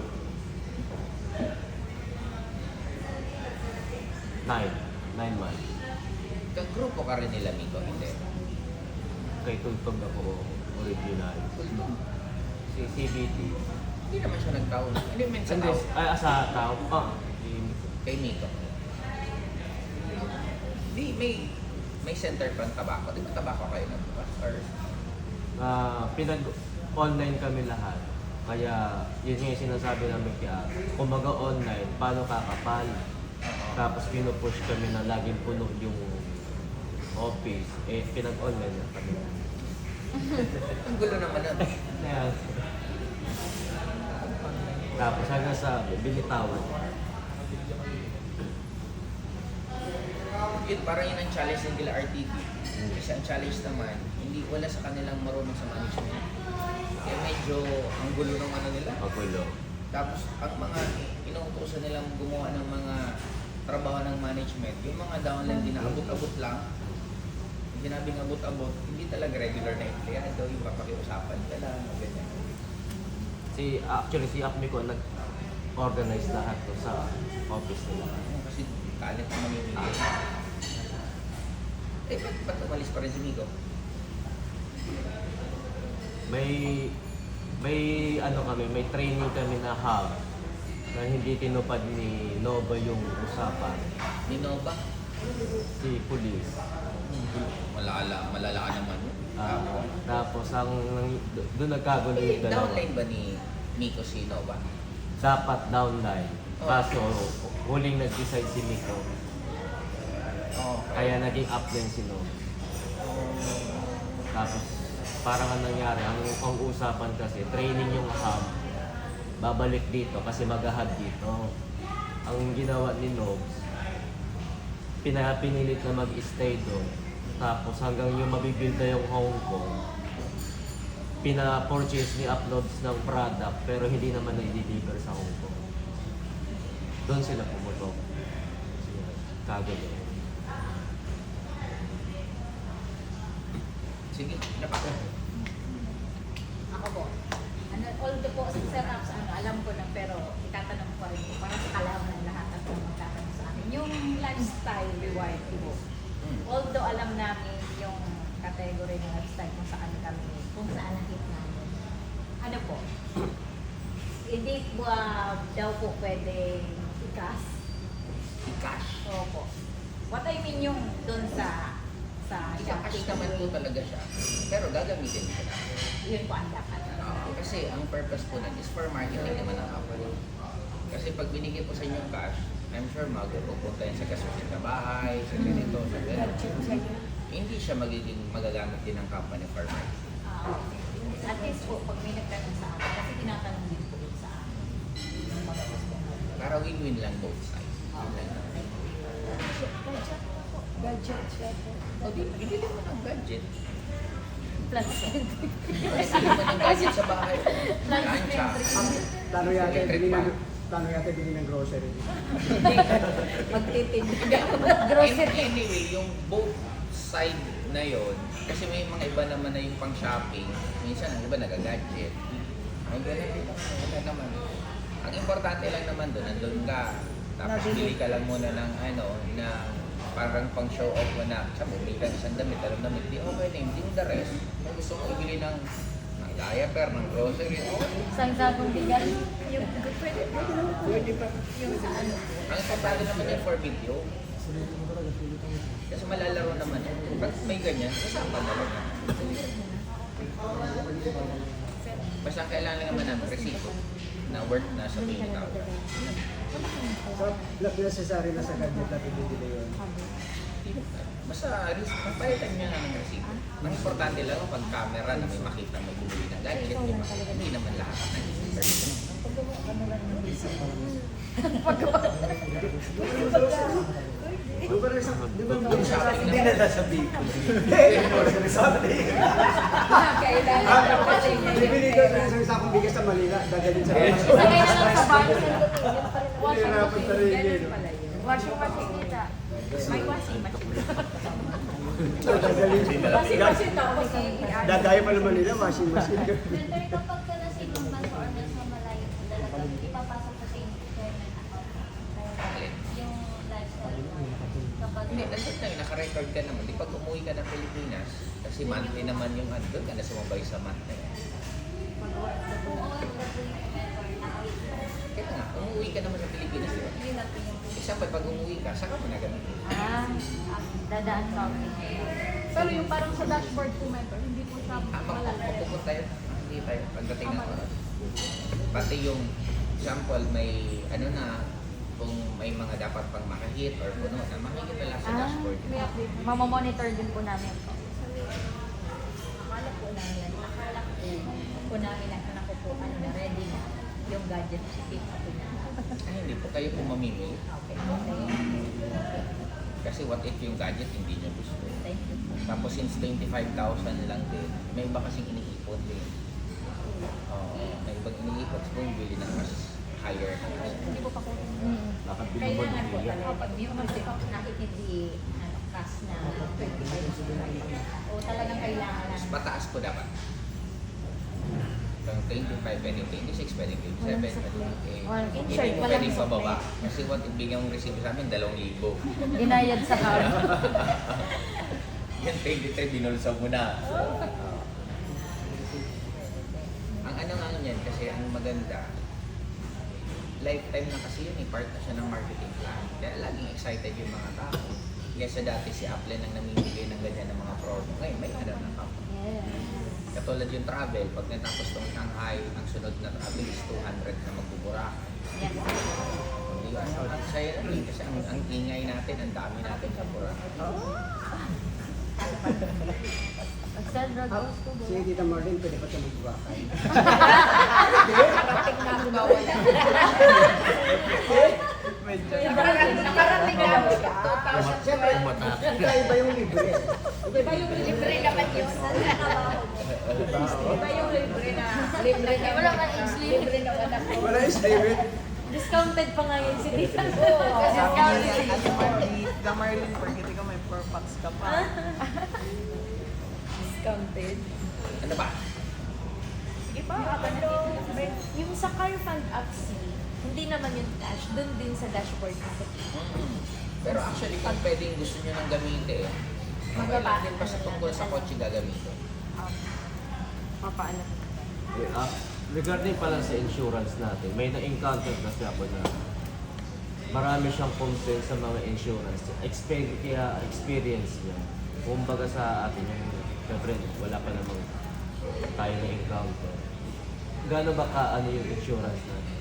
9 months. Kagrupo ka rin nila, Miko? Hindi. Kay Tultog ako original. Si CBT. Hindi naman siya nagtao. Hindi meant sa Hindi, tao. sa tao pa. Kay Miko. Di, may center pang tabako. Di ba tabako kayo nagbukas? Or Pinag-online kami lahat. Kaya yun yung sinasabi namin kaya kumaga online, paano kakapal? Tapos pinupush kami na laging puno yung office. Pinag-online na kami. ang gulo naman nun. Kaya, tapos hanggang sa binitawan. Yun, parang yun ang challenge ng Gila RTD. Kasi ang challenge naman, hindi wala sa kanilang marunong sa management. Kaya medyo ang gulo ng nila. Magulo. Tapos ang mga inuutosan nilang gumawa ng mga trabaho ng management, yung mga downline din na abot-abot lang, sinabing abot-abot, hindi talaga regular na empleyado, yung papakiusapan ka lang, ganyan. Actually, si Apmico nag-organize lahat to sa office nila. Kasi kalit ang mamimili. Ba't umalis pa rin si Miko? May training kami na hub na hindi tinupad ni Nova yung usapan. Ninoba? Si Police. Malala ka naman yun. Tapos doon nagkagulo yung dalawa. Downline ba ni Miko si Nova? Dapat downline. Oh. Kaso huling nag-decide si Miko. Oo. Kaya naging upline si Nova. Tapos parang ang nangyari, ang usapan kasi, training yung hub, babalik dito kasi mag-hub dito. Ang ginawa ni Nobs, pinilit na mag-stay doon. Tapos hanggang yung mabibuild na yung Hong Kong, pina-purchase ni Uploads ng product pero hindi naman na-deliver sa Hong Kong. Doon sila pumutok. Kagulo. Sige, napaka. Ako po. Although po, Sir Apps, alam ko na, pero itatanong ko rin po, para sa kalaman ng lahat at magtatanong sa akin. Yung lifestyle reward po, although alam namin yung category ng lifestyle kung saan nakit namin. Ano po? Hindi ba daw po pwede i-cash? I-cash. Opo. What I mean yung dun sa I-cash naman po talaga siya. Pero gagamitin siya na. yun po ang dapat. Kasi ang purpose po nun is for marketing naman ang company. Kasi pag binigay po sa inyo cash, I'm sure magpupunta yan sa gastusin sa bahay, sa ganito, sa ganito. Hindi siya magagamit din ng company for marketing. At least po, pag may nagtanong sa akin, kasi tinatanong din po yun sa akin. Yung mga gusto ko. Para win-win lang both sides. Yun lang. Gadget siya po. O di, bibili mo ng gadget. Plus, Bibili mo ng gadget sa bahay. Plancha. Plano yata Electric bili ng grocery. magtitindig ako ng grocery. Anyway, yung both side na yon, kasi may mga iba naman na yung pang shopping, minsan ang iba nagagadget. Ay, ganun. Wala naman. Ang importante lang naman doon, nandun ka. Tapos bili ka lang muna ng na parang pang show off mo na, sa bumili ka ng isang damit, alam damit, di okay na yung the rest. Kung gusto mo ibili ng diaper, ng grocery, Isang sabong bigas. Yung pwede pa. yung sa ano. Ang importante naman yan for video. Kasi malalaro naman yan. Pag may ganyan, usapan na lang yan. Basta kailangan naman ng resibo na worth na sa 20,000. So, not necessary na sa gadget natin bibili yun. Basta papalitan niya na ng resibo. Ang importante lang pag camera na may makita may bumili ng gadget, di ba? Hindi naman lahat ng person. Paggawa ka na lang ng visa. Di ba rin sa... Di ba rin sa... Hindi na nasabihin ko. Kailangan kasi niya yung Bibili daw sa isang sakong bigas sa Manila, dadalhin sa labas. Lagay na lang sa bago ng yun pa rin. Hirapan sa rin yun. Ganun pala yun. Washing machine nila. May washing machine. Dadalhin sa Kasi kasi tapos Dadayo pa naman nila, washing machine. Mentor, kapag ka nasa ibang bansa or nasa malayo po talaga, ipapasok ko sa employment account. Yung lifestyle mo. Kapag Hindi, nandun na, naka-record ka naman. Di pag umuwi ka ng Pilipinas, kasi monthly naman yung doon ka na sumabay sa month na yan. kung OFW yung mentor, nakawit. Kaya nga, umuwi ka naman sa Pilipinas, di ba? Yun lang po yung Example, pag umuwi ka, saka mo na gamitin. dadaan sa akin. Pero yung parang sa dashboard po mentor, hindi po siya malalagay. Mapupunta yun. Hindi tayo, pagdating ng oras. Pati yung example, may ano na, kung may mga dapat pang makahit or puno na makikita lang sa dashboard. May update. Mamamonitor din po namin po. Akala po namin, po namin ang anak ko po, ano na, ready na yung gadget si pick up na. Ay, hindi po kayo po mamimili. Okay, okay. Kasi what if yung gadget hindi nyo gusto? Thank you po. Tapos since 25,000 lang din, may iba kasing iniipon din. Oo, may ibang iniipon. So, bumibili ng mas higher. Hindi po pa po. Bakit binubuan Kailangan po niya? talaga, pag yung nakikindi, ano, cash na 25 o talagang kailangan Mas lang. mataas po dapat. Kung 25, pwedeng 26, pwedeng 27, pwedeng 28. In Hindi short, mo walang pwedeng pababa. Kasi what if bigyan mong resibo sa amin, 2,000. Inayad sa card. Yan, 23, binulsa mo na. Ang ano nga yan, kasi ang maganda, lifetime na kasi yun, part na siya ng marketing plan. Kaya laging excited yung mga tao. Kesa dati si Apple nang namimigay ng ganyan ng mga promo. Ngayon, may ano na company. Katulad yung travel, pag natapos tong Shanghai, ang sunod na travel is 200 na magbubura. Yes. Di ba? Ang saya na rin kasi ang ingay natin, ang dami natin sa Boracay. Sandra goes to Si Tita Marlene, pwede pa siya magbakay. Parating na ako bawal. Nakarating na ako siya. Siyempre, iba yung libre. Iba yung libre naman yun. Iba yung libre na libre na Wala ka age limit. libre na anak ko. Wala is limit. Discounted pa nga yun si Tita. Sabi niya, Ate Marlene, the Marlene, porque di ka may 4 packs ka pa. Discounted. Ano ba? Sige pa, yung sa Car Fund app C, hindi naman yung cash, dun din sa dashboard natin. Pero actually, kung pwedeng gusto nyo nang gamitin, okay lang din pa sa tungkol sa kotse gagamitin. Papaano? Regarding pala sa insurance natin, may na-encounter kasi ako na marami siyang complaint sa mga insurance. Kaya experience niya. Kumbaga sa atin yung syempre wala pa namang tayo na-encounter. Gaano ba ano yung insurance natin?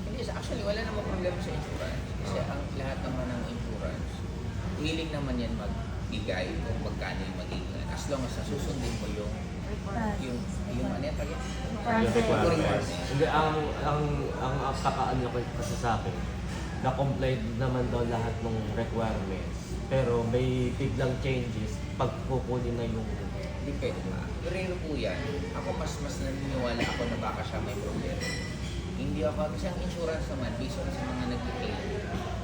Hindi, actually, wala namang problema sa insurance. Kasi ang lahat naman ng insurance, willing naman yan magbigay kung magkano yung magiging. As long as susundin mo yung ano yan pag Yung requirements. Hindi, ang pakaano ko kasi sa akin, na-complied naman daw lahat ng requirements. Pero may biglang changes pag kukunin na yung... Hindi pwede pa. Rare po yan. Ako mas naniniwala ako na baka siya may problema. Hindi ako, kasi ang insurance naman, based on sa mga nag-claim,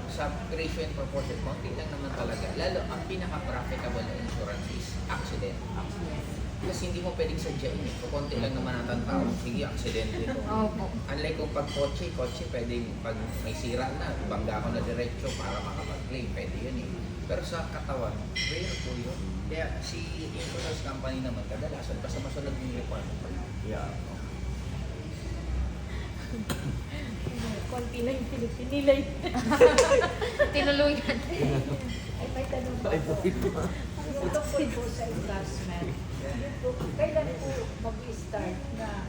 sa ratio and proportion, konti lang naman talaga. Lalo, ang pinaka-profitable na insurance is accident. Kasi hindi mo pwedeng sadyain eh. Kung konti lang naman ang tao, sige, aksidente ito. Opo. Unlike kung pag kotse, pwedeng pag may sira na, bangga ko na diretso para makapag-claim, pwede yun eh. Pero sa katawan, rare po yun. Kaya si insurance company naman, kadalasan basta masunod yung requirement. Yeah. Konti na yung pinilay. Tinuluyan. Ay, may tanong ba ako? Tungkol po sa investment, kailan po mag-start na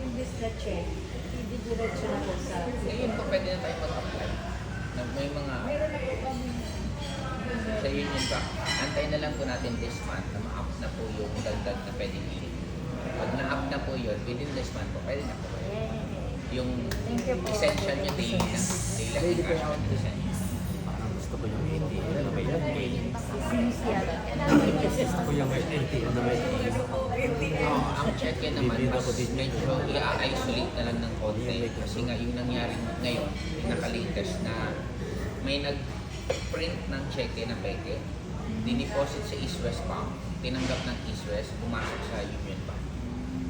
imbis na check, ididiretso na po sa... Ngayon po pwede na tayo mag-apply. May mga... Meron na po kami Sa Union Bank, antayin na lang po natin this month na ma-up na po yung dagdag na pwedeng i-hit. Pag na-up na po yun, within this month po, pwede na po. Yung Thank you po. essential nyo daily na. Daily cash out essential. Parang gusto ko yung ATM na may ATM. Sinisya. Gusto ko yung may ATM na may ATM. Oo, ang check-in naman, Bibili mas ako dito. medyo i-isolate na lang ng konti. Kasi nga yung nangyari ngayon, yung naka-latest na may nag-print ng check-in na peke, diniposit sa East West Bank, tinanggap ng East West, pumasok sa Union Bank.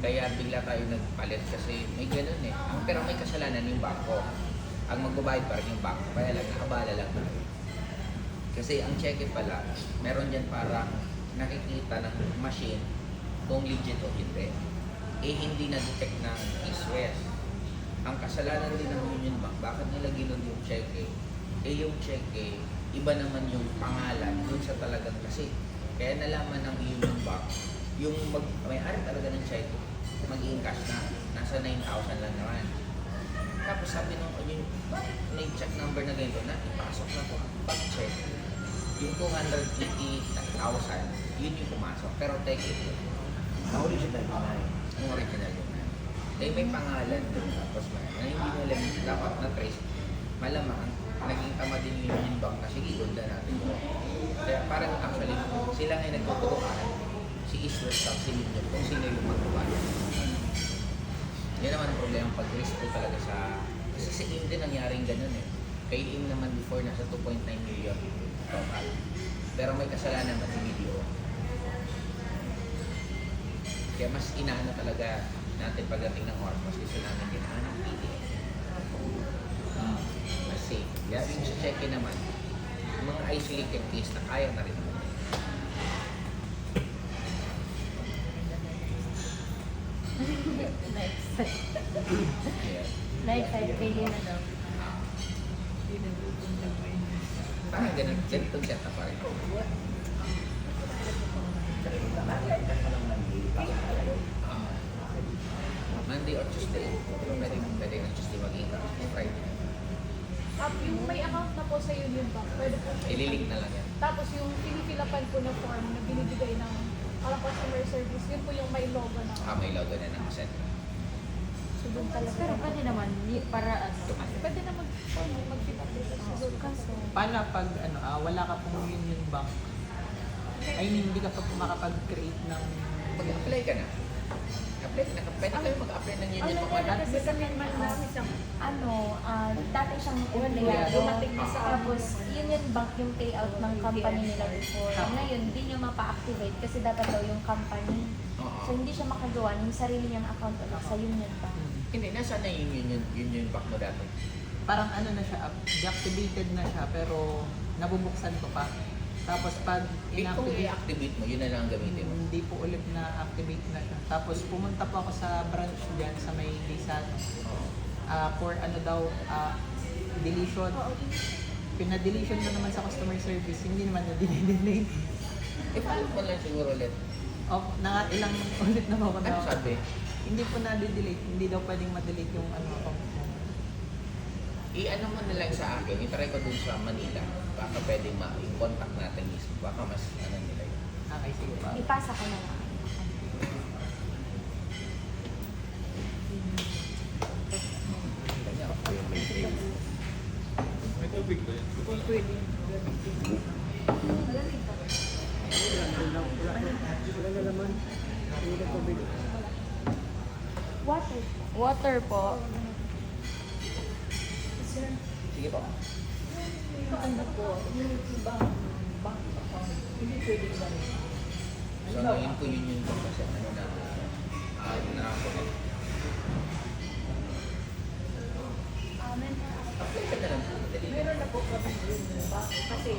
Kaya bigla tayo nagpalit kasi may ganun eh. Pero may kasalanan yung bangko. Ang magbabayad pa rin yung bangko, kaya lang nakabala lang tayo. Kasi ang check-in pala, meron dyan parang nakikita ng machine kung legit o hindi. Eh hindi na-detect ng East West. Ang kasalanan din ng Union Bank, bakit nila ginod yung check-in? Eh yung check-in, iba naman yung pangalan dun sa talagang kasi. Kaya nalaman ng Union Bank, yung may-ari talaga ng check-in, mag-i cash na, nasa 9,000 lang naman. Tapos sabi nung bakit may check number na ganito na ipasok na po, pag-check, yung 280,000, yun yung pumasok. Pero technically, ang original yun na. Ang original yun na. Dahil may pangalan dun, tapos na hindi nila dapat na-trace. Malamang, naging tama din yung Union Bank na sige, gunda natin. Kaya parang actually, sila ngayon nagtuturuan, si East West Bank, si Union, kung sino yung magbabayad. Yan naman ang problema pag-risk po talaga sa... Kasi sa AIM din nangyaring ganun eh. Kay AIM naman before nasa 2.9 million total. Pero may kasalanan naman si BDO. Kaya mas inaano talaga natin pagdating ng oras, mas gusto namin ginahan ng BDO. Mas safe. Kaya yung sa check-in naman, yung mga isolated case na kaya na rin naman. Next. Yeah. Next, I pay na daw. Parang ganitong set na pa rin. Monday or Tuesday. Pwede ng Tuesday mag-ika. Friday. Yung may account na po sa Union Bank, pwede po siya. Ililink na lang yan. Tapos yung pinifilapan po na form na binibigay ng customer service, yun po yung may logo na. May logo na ng center. So doon talaga. Pero pwede naman, para ano. Pwede na mag-fill up dito sa Zoom. Kaso, Paano pag wala ka pong Union Bank? I mean, hindi ka pa makapag-create ng... Mag-apply ka na. Apply ka na. Pwede kayo mag-apply ng Union Ano Bank. yan? Kasi kami man namin siyang dati siyang Wala, empleyado. dumating na sa Tapos, Union Bank yung payout ng company nila before. Ngayon, hindi niya mapa-activate kasi dapat daw yung company. Oo. So, hindi siya makagawa ng sarili niyang account ulit sa Union Bank. Hindi, nasaan na yung Union Bank mo dati? Parang na siya, deactivated na siya, pero nabubuksan ko pa. Tapos pag Kung inactivate, i-activate mo, yun na lang ang gamitin mo. hindi po ulit na-activate na siya. Tapos pumunta po ako sa branch dyan sa may Lisano. For deletion. Pina-deletion na naman sa customer service, hindi naman na-delete. Paano mo lang siguro ulit? Ilang ulit na ako Ano sabi? Hindi po na-delete, hindi daw pwedeng ma-delete yung account mo. I-ano mo na lang sa akin, itry ko dun sa Manila. Baka pwedeng ma-contact natin mismo. Baka mas nila yun. Okay, sige pa. Ipasa ko na lang. Kanya, May tubig ba yun? Wala na naman. Hindi na tubig. Water. Water po. Sige po. Ano po, yung ibang bank account, hindi pwede ba? So ngayon po yun yung kasi ano na na-connect. Apply ka na lang po. Dali. Meron na po kami yung bank kasi,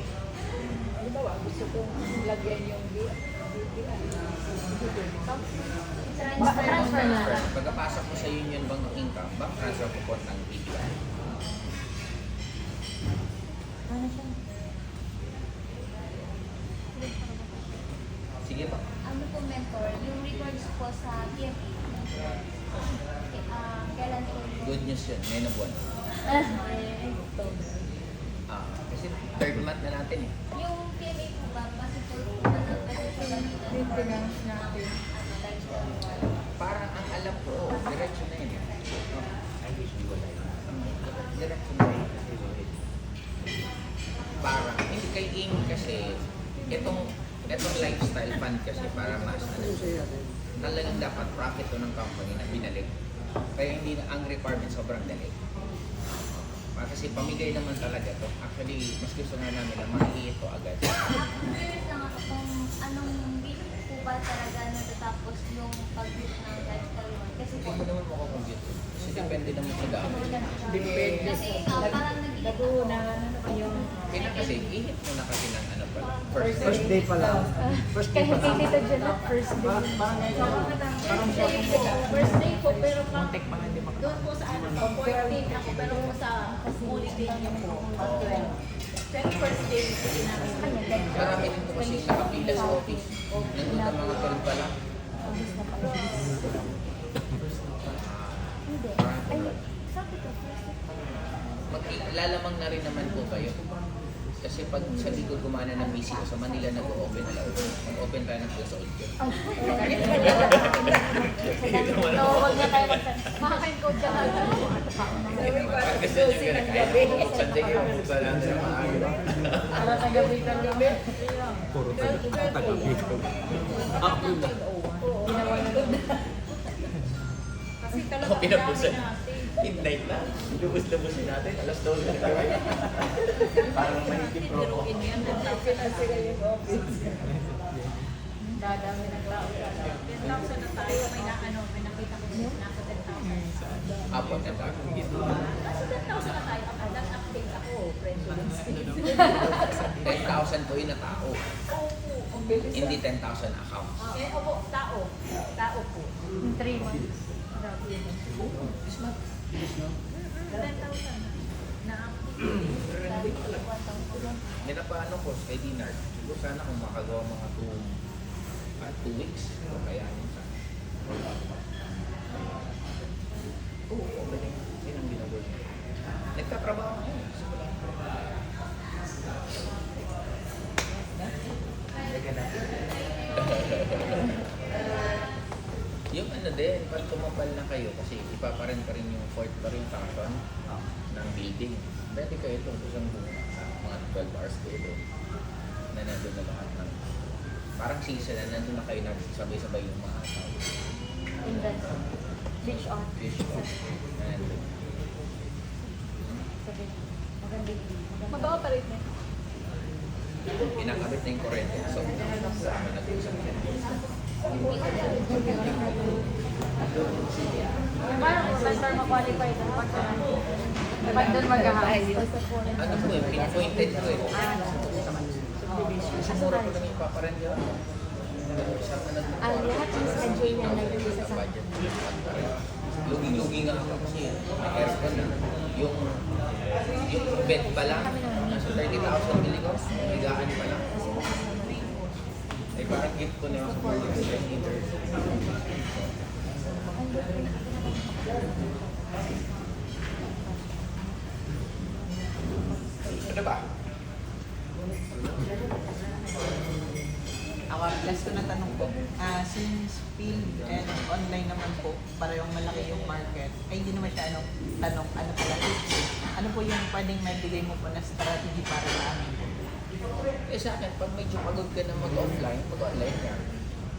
halimbawa, gusto kong lagyan yung Transfer na. Pagkapasok mo sa Union Bank ng Income, bank transfer po po ng BPI. Ano siya? Sige po. Ano po, mentor, yung records po sa PFA, kailan po? Good news yun. Ngayon na buwan. Kasi third month na natin eh. Yung PMA po ba, kasi po kasi po Maintenance natin. lifestyle mo. Parang ang alam ko, diretso na yun eh. Diretso na yun. Parang, hindi kay Amy kasi, itong lifestyle fund kasi para mas talagang dapat profit to ng company na binalik. Kaya hindi na, ang requirement sobrang dali. Kasi pamigay naman talaga to. Actually, mas gusto nga namin na maiit to agad. Curious lang ako kung anong week po ba talaga natatapos yung pag-book ng lifestyle mo. Kasi po, Hindi mo naman makakompute. Kasi depende naman sa dami. Depende. kasi parang nagiging Laguna, yung Kasi ihit mo na kasi ng ano pala. First day pa lang. First day pa lang. first day. Parang ngayon, First day po, pero pang contact pa nga hindi maka. doon po sa ano, pang 14 ako, pero po sa holiday niyo po, pang 12. Pero first day po namin. Marami din po kasi nakapila sa office. Nandun ang mga 12 pa lang. Hindi. Ay, sabi ko, first day pa lang. Lalamang na rin naman po kayo. Kasi pag sa likod gumana ng busy ko sa Manila, nag-open na lang. Mag-open tayo ng Plaza Old. No, wag na tayo makakain ko dyan. Kasi nyo kinakain ko. Sunday kayo, buksan natin ang maaga. Para sa gabi ka gabi. Puro taga-taga-taga. Ginawa na doon. Kasi talaga Ako pinapusan. dami natin. Midnight na. Lubos-lubosin natin. Alas 12 na kami. Parang mahigit pro. Biruin mo yan, 10,000 Sila yung office. dadami ng tao. 10,000 na tayo, may nakita ko nasa 10,000. Apo na tayo. Nasa 10,000 na tayo, nag-update ako, presyo ng 10,000 po yun na tao. Opo, ang bilis. Hindi 10,000 accounts. Opo, tao. Tao po. 3 months. 10,000 na-update. Yan na pa ano ko, kay Dinard. Siguro sana kung makagawa mga 2 weeks. O kaya yun sana. Oo, okay din. Yun ang ginagawa niya. Nagtatrabaho na yun. Simula. Yung ano din, pag kumapal na kayo, kasi ipaparin pa rin yung 4 pa rin function ng building. Pwede kayo itong isang mga 12 hours kayo doon na nandun na lahat ng parang season na nandun na kayo nagsabay-sabay yung mga tao. Switch on. Fish na nandun. Sabi, magandang Mag-operate na. Pinakabit na yung kurente. So, sama na doon sa Parang kung saan tayo ma-qualify doon, pag doon mag-ahayos. ano po eh, pinpointed ko eh. Sa mura ko lang yung paparan yun. Sama na doon. Lahat ng schedule niya nag-isa sa Budget. Lugi-lugi nga ako kasi may aircon na. Yung bed pa lang, nasa 30,000 bili ko. Higaan pa lang. Ay parang gift ko na yung sa mga leader. Ano ba? Ako, last ko na tanong po. Since field and online naman po, parehong malaki yung market, ay hindi naman siya tanong, ano pala, ano po yung pwedeng maibigay mo po na strategy para sa amin po? Eh sa akin, pag medyo pagod ka na mag-offline, mag-online ka.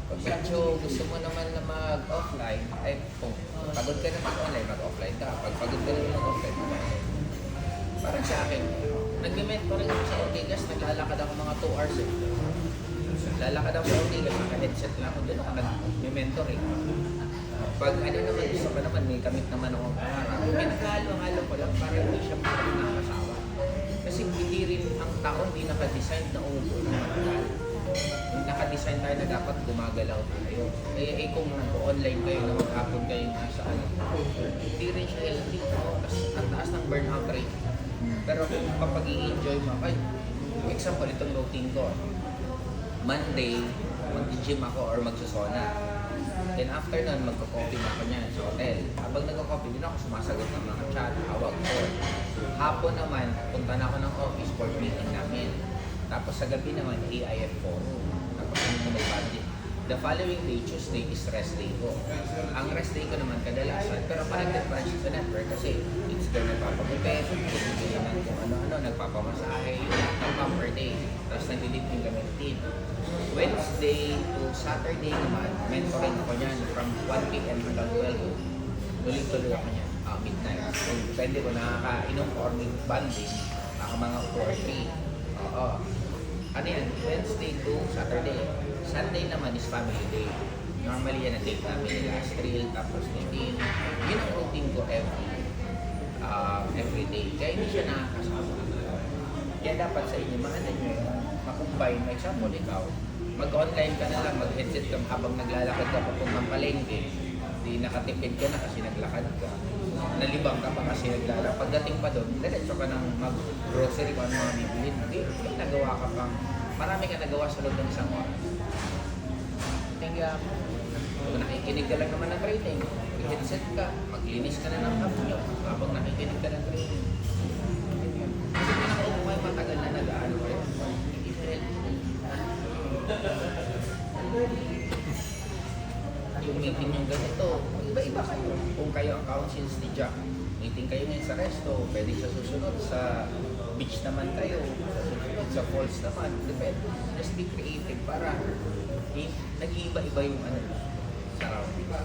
Pag medyo gusto mo naman na mag-offline, ay kung pagod ka na mag-online, mag-offline ka. Pag pagod ka na mag-offline, mag-online. Parang sa akin, nag-mentoring ako sa Ortigas, naglalakad ako mga 2 hours eh. Lalakad ako sa Ortigas, naka-headset lang ako doon, ako nag-mentoring. Pag ano naman, gusto ko naman, may kamit naman akong pangarap. Pinaghalo-halo ko lang para hindi siya nakakasawa. Kasi hindi rin ang tao hindi naka-design na ulo na matagal. Naka-design tayo na dapat gumagalaw tayo. Eh kung nag-online kayo na maghapon kayo nasa ano, hindi rin siya healthy. Ang taas ng burnout rate. Pero kung kapag i-enjoy mo, ay, example, itong routine ko. Monday, mag-gym ako or magsusona. Then after nun, magko-coffee na ako niyan sa hotel. Habang nagko-coffee, din ako sumasagot ng mga chat, tawag ko. Hapon naman, punta na ako ng office for meeting namin. Tapos sa gabi naman, AIF forum. Tapos ano may bandit. The following day, Tuesday, is rest day ko. Ang rest day ko naman kadalasan, pero connected pa rin siya sa network kasi it's there nagpapagupit, bibigyan ng kung ano-ano, nagpapamasahe, yung lahat ng pamper day. Tapos naglilipin kami ng team. Wednesday to Saturday naman, mentoring ako niyan from 1 p.m. hanggang 12. Tuloy-tuloy ako niyan, midnight. So, depende ko nakakainom or banding, mga 4-3. Oo. Ano yan? Wednesday to Saturday. Sunday naman is family day. Normally yan ang date namin nila. Astril, tapos nitin. Yun ang routine ko every day. Kaya hindi siya nakakasama. Kaya dapat sa inyo, maano nyo yun, makumbine. For example, ikaw, mag-online ka na lang, mag-headset ka habang naglalakad ka papuntang palengke. Di nakatipid ka na kasi naglakad ka. Nalibang ka pa kasi naglalakad. Pagdating pa doon, diretso ka ng mag-grocery kung ano mga bibilin. Hindi, nagawa ka pang, marami ka nagawa sa loob ng isang oras. Kaya, kung nakikinig ka lang naman ng training, mag-headset ka, maglinis ka na ng cup nyo habang nakikinig ka ng training. Kasi pinakaupo kayo matagal na nag-aano kayo. Hindi mo help. Yung meeting yung ganito, iba-iba kayo. Kung kayo ang councils ni Jack, meeting kayo ngayon sa resto, pwede sa susunod sa beach naman kayo, sa susunod sa falls naman, depende. Just be creative para nag-iiba-iba yung surroundings.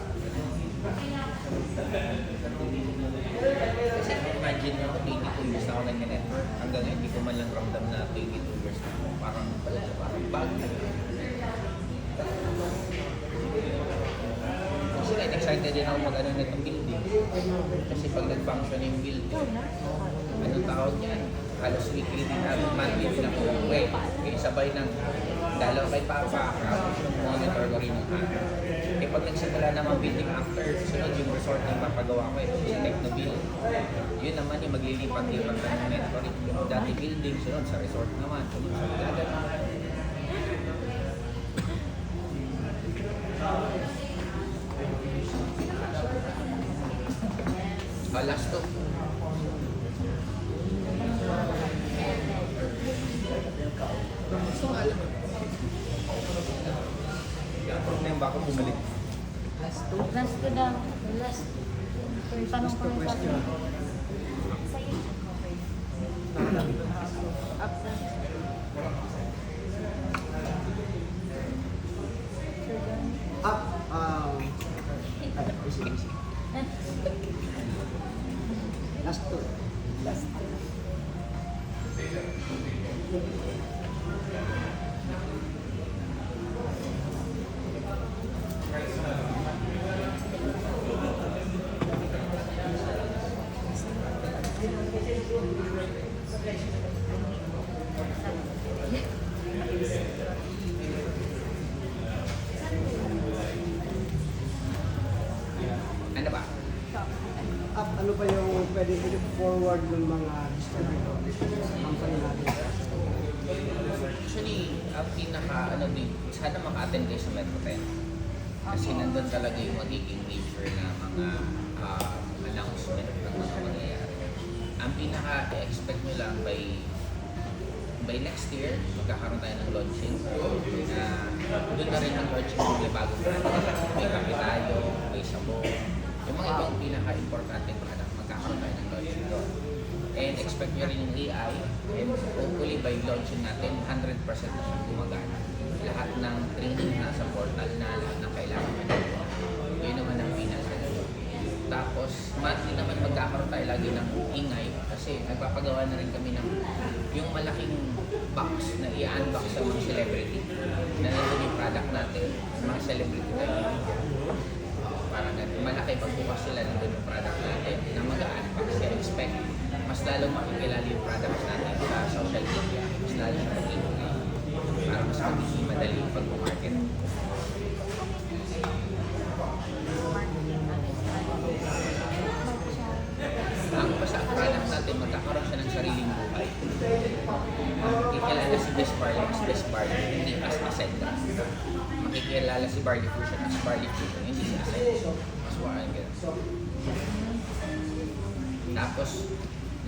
Kasi imagine mo ako, 22 years na ako nag-network. Hanggang ngayon, hindi ko man lang ramdam na 22 years na ako. Parang bago na. Kasi excited din ako mag-ano na itong building. Kasi pag nag-function yung building, anong tawag niyan? Halos weekly din natin, monthly din ako uwi. Kaya sabay ng dalaw kay Papa, tapos yung monitor ko rin yung ano. Eh pag nagsimula naman building after, sunod yung resort na papagawa ko yung Technobill. Yun naman yung maglilipat-lipat ng network. Yung dati building, sunod sa resort naman, sunod sa dagat. Last to. So, alam mo. Yung baka bumalik. Last two. Last ko daw. Last. Tanong ko yung question. Sa'yo. Absent. Up, last two. Ano ba? Up, ano pa yung pwede forward ng mga distributor sa company natin? Actually, ang pinaka, sana maka-attend kayo sa Metro 10. Kasi nandun talaga yung magiging major na mga announcement ng mga mangyayari. Ang pinaka-expect nyo lang by next year, magkakaroon tayo ng launching. Doon na rin ang launching ng may bagong product. May kape tayo, may sabon. Yung mga ibang pinaka-importante product, magkakaroon tayo ng launching doon. And expect nyo rin yung AI, and hopefully by launching natin, 100% na siyang gumagana. Lahat ng training nasa portal na, lahat ng kailangan mo nagawa. Yun naman ang pinaka. Tapos, monthly naman magkakaroon tayo lagi ng ingay kasi nagpapagawa na rin kami ng yung malaking box na i-unbox sa mga celebrity na nandun yung product natin, mga celebrity tayo. Parang malaki pagbukas sila nandun yung product natin na mag-unbox. Kaya expect mas lalong makikilala yung products natin sa social media, mas lalong makikilala para mas magiging madali yung pag-market. Ang basta ang product natin, magkakaroon siya ng sariling buhay. Kikilala si Best Bar as Best Bar, hindi as Ascent. makikilala si Barley Fusion as Barley Fusion, hindi siya as one ganun. Tapos,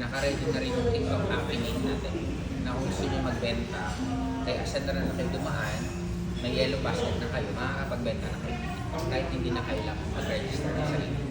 naka-ready na rin yung TikTok affiliate natin na kung gusto nyo magbenta, kaya ascender na kayo dumaan, may yellow basket na kayo, makakapagbenta na kayo kahit hindi na kailangan mag-register na sarili.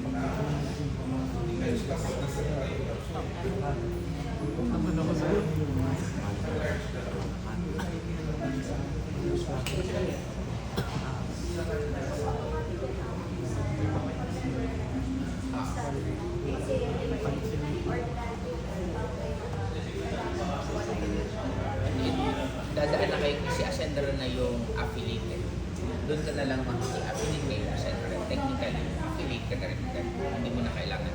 Dadaan na kayo kasi ascender na yung affiliate. Doon ka na lang affiliate kayo ascender. Technically, affiliate ka na rin. Hindi mo na kailangan.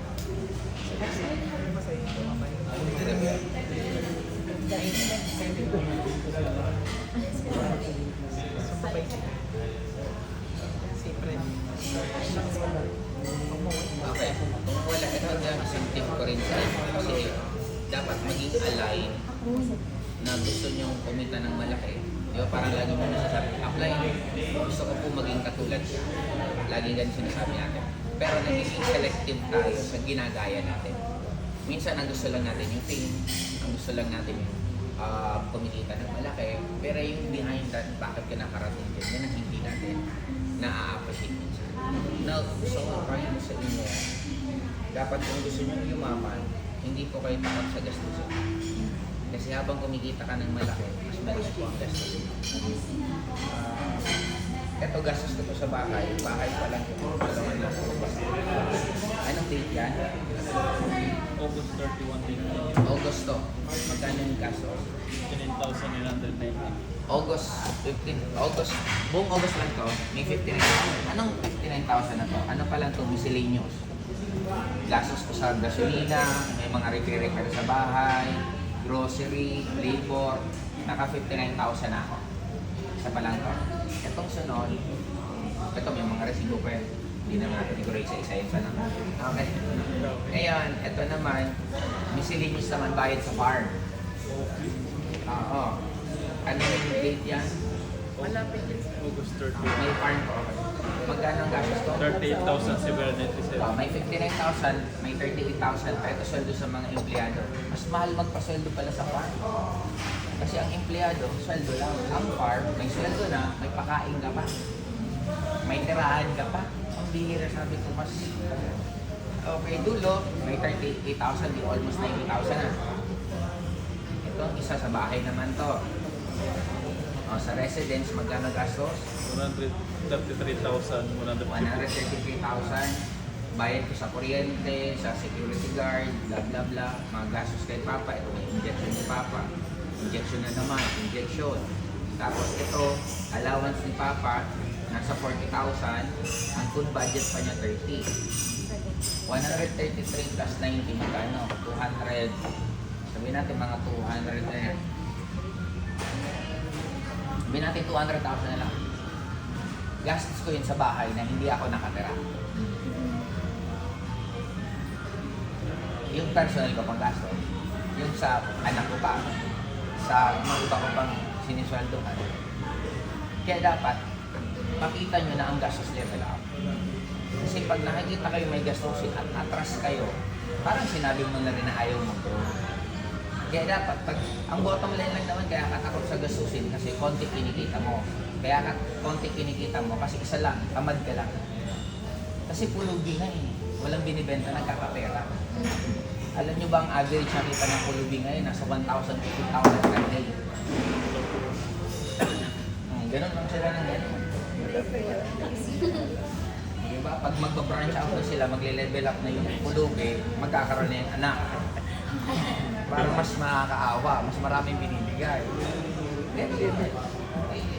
Okay. Kung wala, ito ang isang tip ko rin sa inyo. Kasi dapat maging align na gusto nyong kumita ng malaki. Di ba? Parang lagi mo nasasabi, apply. Gusto ko po maging katulad siya. Laging ganun sinasabi natin. Pero nagiging selective tayo sa ginagaya natin. Minsan ang gusto lang natin yung fame, ang gusto lang natin yung kumikita ng malaki, pero yung behind that, bakit ka nakarating din, yan ang hindi natin na-appreciate minsan. Now, gusto ko kayo sa inyo, dapat kung gusto nyo yumaman, hindi po kayo takot sa gastusin. Kasi habang kumikita ka ng malaki, mas malaki po ang gastusin. Ito gastos ko sa bahay pa lang ito. Anong date yan? August 31 din. August to. Magkano yung gastos? 15,990. August 15, buong August lang to, may 59,000. Anong 59,000 na to? Ano pa lang to? Miscellaneous. Gastos ko sa gasolina, may mga repair sa bahay, grocery, labor, naka 59,000 na ako. Isa pa lang to. Itong sunod, ito may mga resibo pa yan. Hindi naman natin siguro isa-isa na. Okay. Ngayon, ito naman, miscellaneous naman bayad sa farm. Oo. Ano yung date yan? Malapit din. August 31. May farm ko. Magkano ang gastos ko? 38,797. May 59,000, may 38,000 pa. Ito sweldo sa mga empleyado. Mas mahal magpasweldo pala sa farm. Kasi ang empleyado, sweldo lang. Ang farm, may sweldo na, may pakain ka pa. May tirahan ka pa. Ang bihira, sabi ko, mas okay, dulo, may 38,000, di almost 90,000 na. Ito ang isa sa bahay naman to. O, sa residence, magkano gastos? 133,150. 133,000. Bayad ko sa kuryente, sa security guard, bla bla bla. Mga gastos kay Papa. Ito may injection ni Papa. Injection na naman, injection. Tapos ito, allowance ni Papa, nasa 40,000. Ang food budget pa niya 30. 133 plus 90, magkano? 200. Sabihin natin mga 200 na yan. Sabihin natin 200,000 na lang. Gastos ko yun sa bahay na hindi ako nakatira. Yung personal ko pang gasto, yung sa anak ko pa, sa mga iba ko pang sinisweldohan. Kaya dapat, makita nyo na ang gastos level up. Kasi pag nakikita kayo may gastusin at atras kayo, parang sinabi mo na rin na ayaw mag-grow. Kaya dapat, pag, ang bottom line lang naman, kaya katakot sa gastusin kasi konti kinikita mo. Kaya konti kinikita mo kasi isa lang, tamad ka lang. Kasi pulubi na eh. Walang binibenta, nagkakapera. Alam nyo ba ang average na kita ng pulubi ngayon? Nasa 1,000 to 2,000 per day. Ganon lang sila ng ganon. Diba? Pag magba-branch out na sila, magle-level up na yung pulubi, magkakaroon na yung anak. Para mas makakaawa, mas maraming binibigay.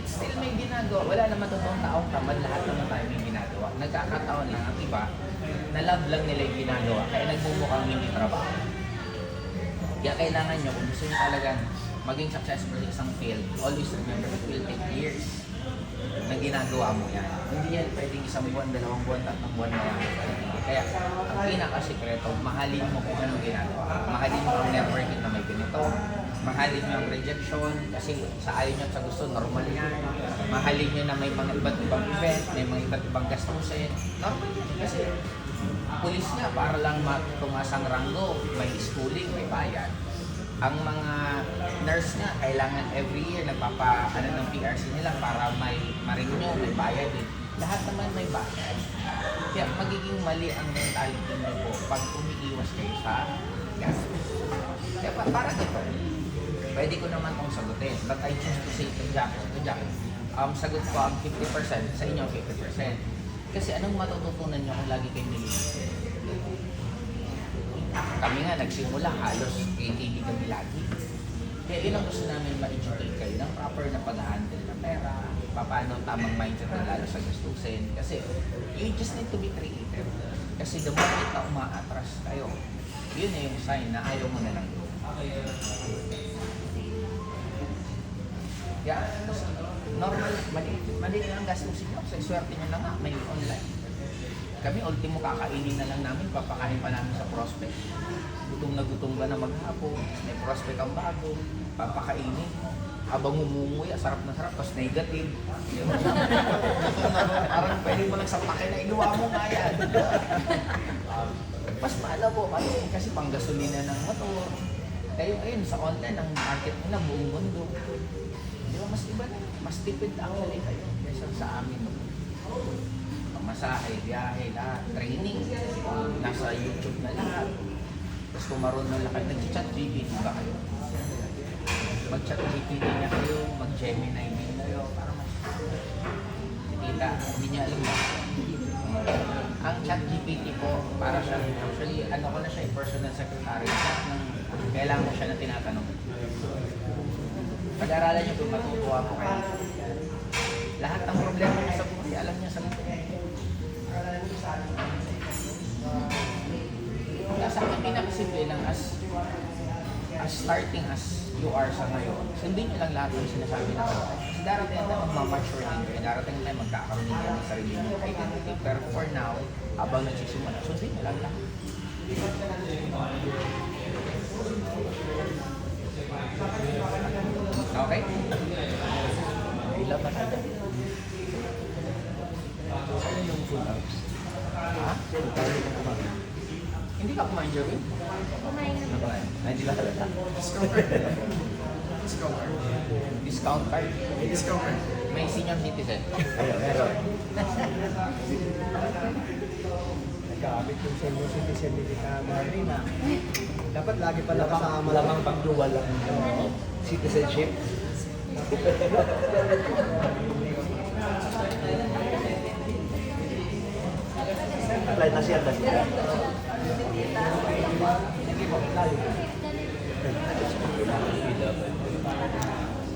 Still may ginagawa. Wala naman totoong taong tamad, lahat naman tayo may ginagawa. Nagkakataon lang ang iba, na love lang nila yung ginagawa, kaya nagmumukhang hindi trabaho. Kaya kailangan nyo, kung gusto nyo talagang maging successful sa isang field, always remember it will take years na ginagawa mo yan. Hindi yan pwedeng 1 buwan, 2 buwan, 3 buwan na yan. Kaya ang pinakasikreto, mahalin mo kung anong ginagawa. Mahalin mo ang networking na may ganito, Mahalin nyo ang rejection kasi sa ayaw nyo at sa gusto, normal yan. Mahalin nyo na may mga iba't ibang event, may mga iba't ibang gastusin. Normal yan kasi pulis nga para lang tumasang ranggo, may schooling, may bayad. Ang mga nurse nga, kailangan every year ng PRC nila para may ma-renew, may bayad din. Lahat naman may bayad. Kaya magiging mali ang mentality nyo po pag umiiwas kayo sa gastos. Kaya parang ito, pwede ko naman itong sagutin. But I choose to say to Jack. Sagot ko ang 50%, sa inyo 50%. Kasi anong matututunan nyo kung lagi kayong nililito? Kami nga nagsimula, halos KTV kami lagi. Kaya yun ang gusto namin ma-educate kayo ng proper na pag-handle ng pera, paano tamang mindset na lalo sa gastusin. Kasi you just need to be creative. Kasi the moment na umaatras kayo, yun na yung sign na ayaw mo na lang yun. Kaya normal, mali lang ang gastusin nyo. Sa swerte nyo na nga, may online. Kami, ultimo kakainin na lang namin, papakain pa namin sa prospect. Gutom ba na maghapon, may prospect ang bago, papakainin. Habang umunguya, sarap na sarap, tapos negative. Parang pwede mo lang sapakin na inuwa mo nga yan. Mas mahal po kasi pang gasolina ng motor. Kayo ayun, sa online, ang market nila buong mundo. Di ba, mas iba na, mas tipid actually kayo kaysa sa amin. Masahe, biyahe, lahat, training, nasa YouTube na lahat. Tapos kung marunong lang kayo, nag-chat GPT ba kayo? Mag-chat GPT na kayo, mag-Gemini na kayo, para mas kita, hindi niya alam na. Ang chat GPT po, para siyang, actually, ano ko na siya, personal secretary, ng kailangan mo siya na tinatanong. Pag-aralan niyo kung matutuwa po kayo. Lahat ng problema niyo sa buhay, alam niya sa buhay. Sa akin, pinakasimple lang as starting as you are sa ngayon, sundin nyo lang lahat yung sinasabi na kayo. Kasi darating na magmamature din kayo, darating na magkakaroon din ng sarili nyo identity. Pero for now, habang nagsisimula, sundin nyo lang lahat. Okay? Ilan pa tayo? Saan yung full ups? Ha? Hindi ka kumain, Jerwin? Kumain na po. Ay, hindi lang talaga. Discount card? May senior citizen. Ayun, meron. Nagkakabit yung senior citizen ni Marina. Dapat lagi pala kasama. Lamang pagduwal lang yung citizenship. Apply na siya.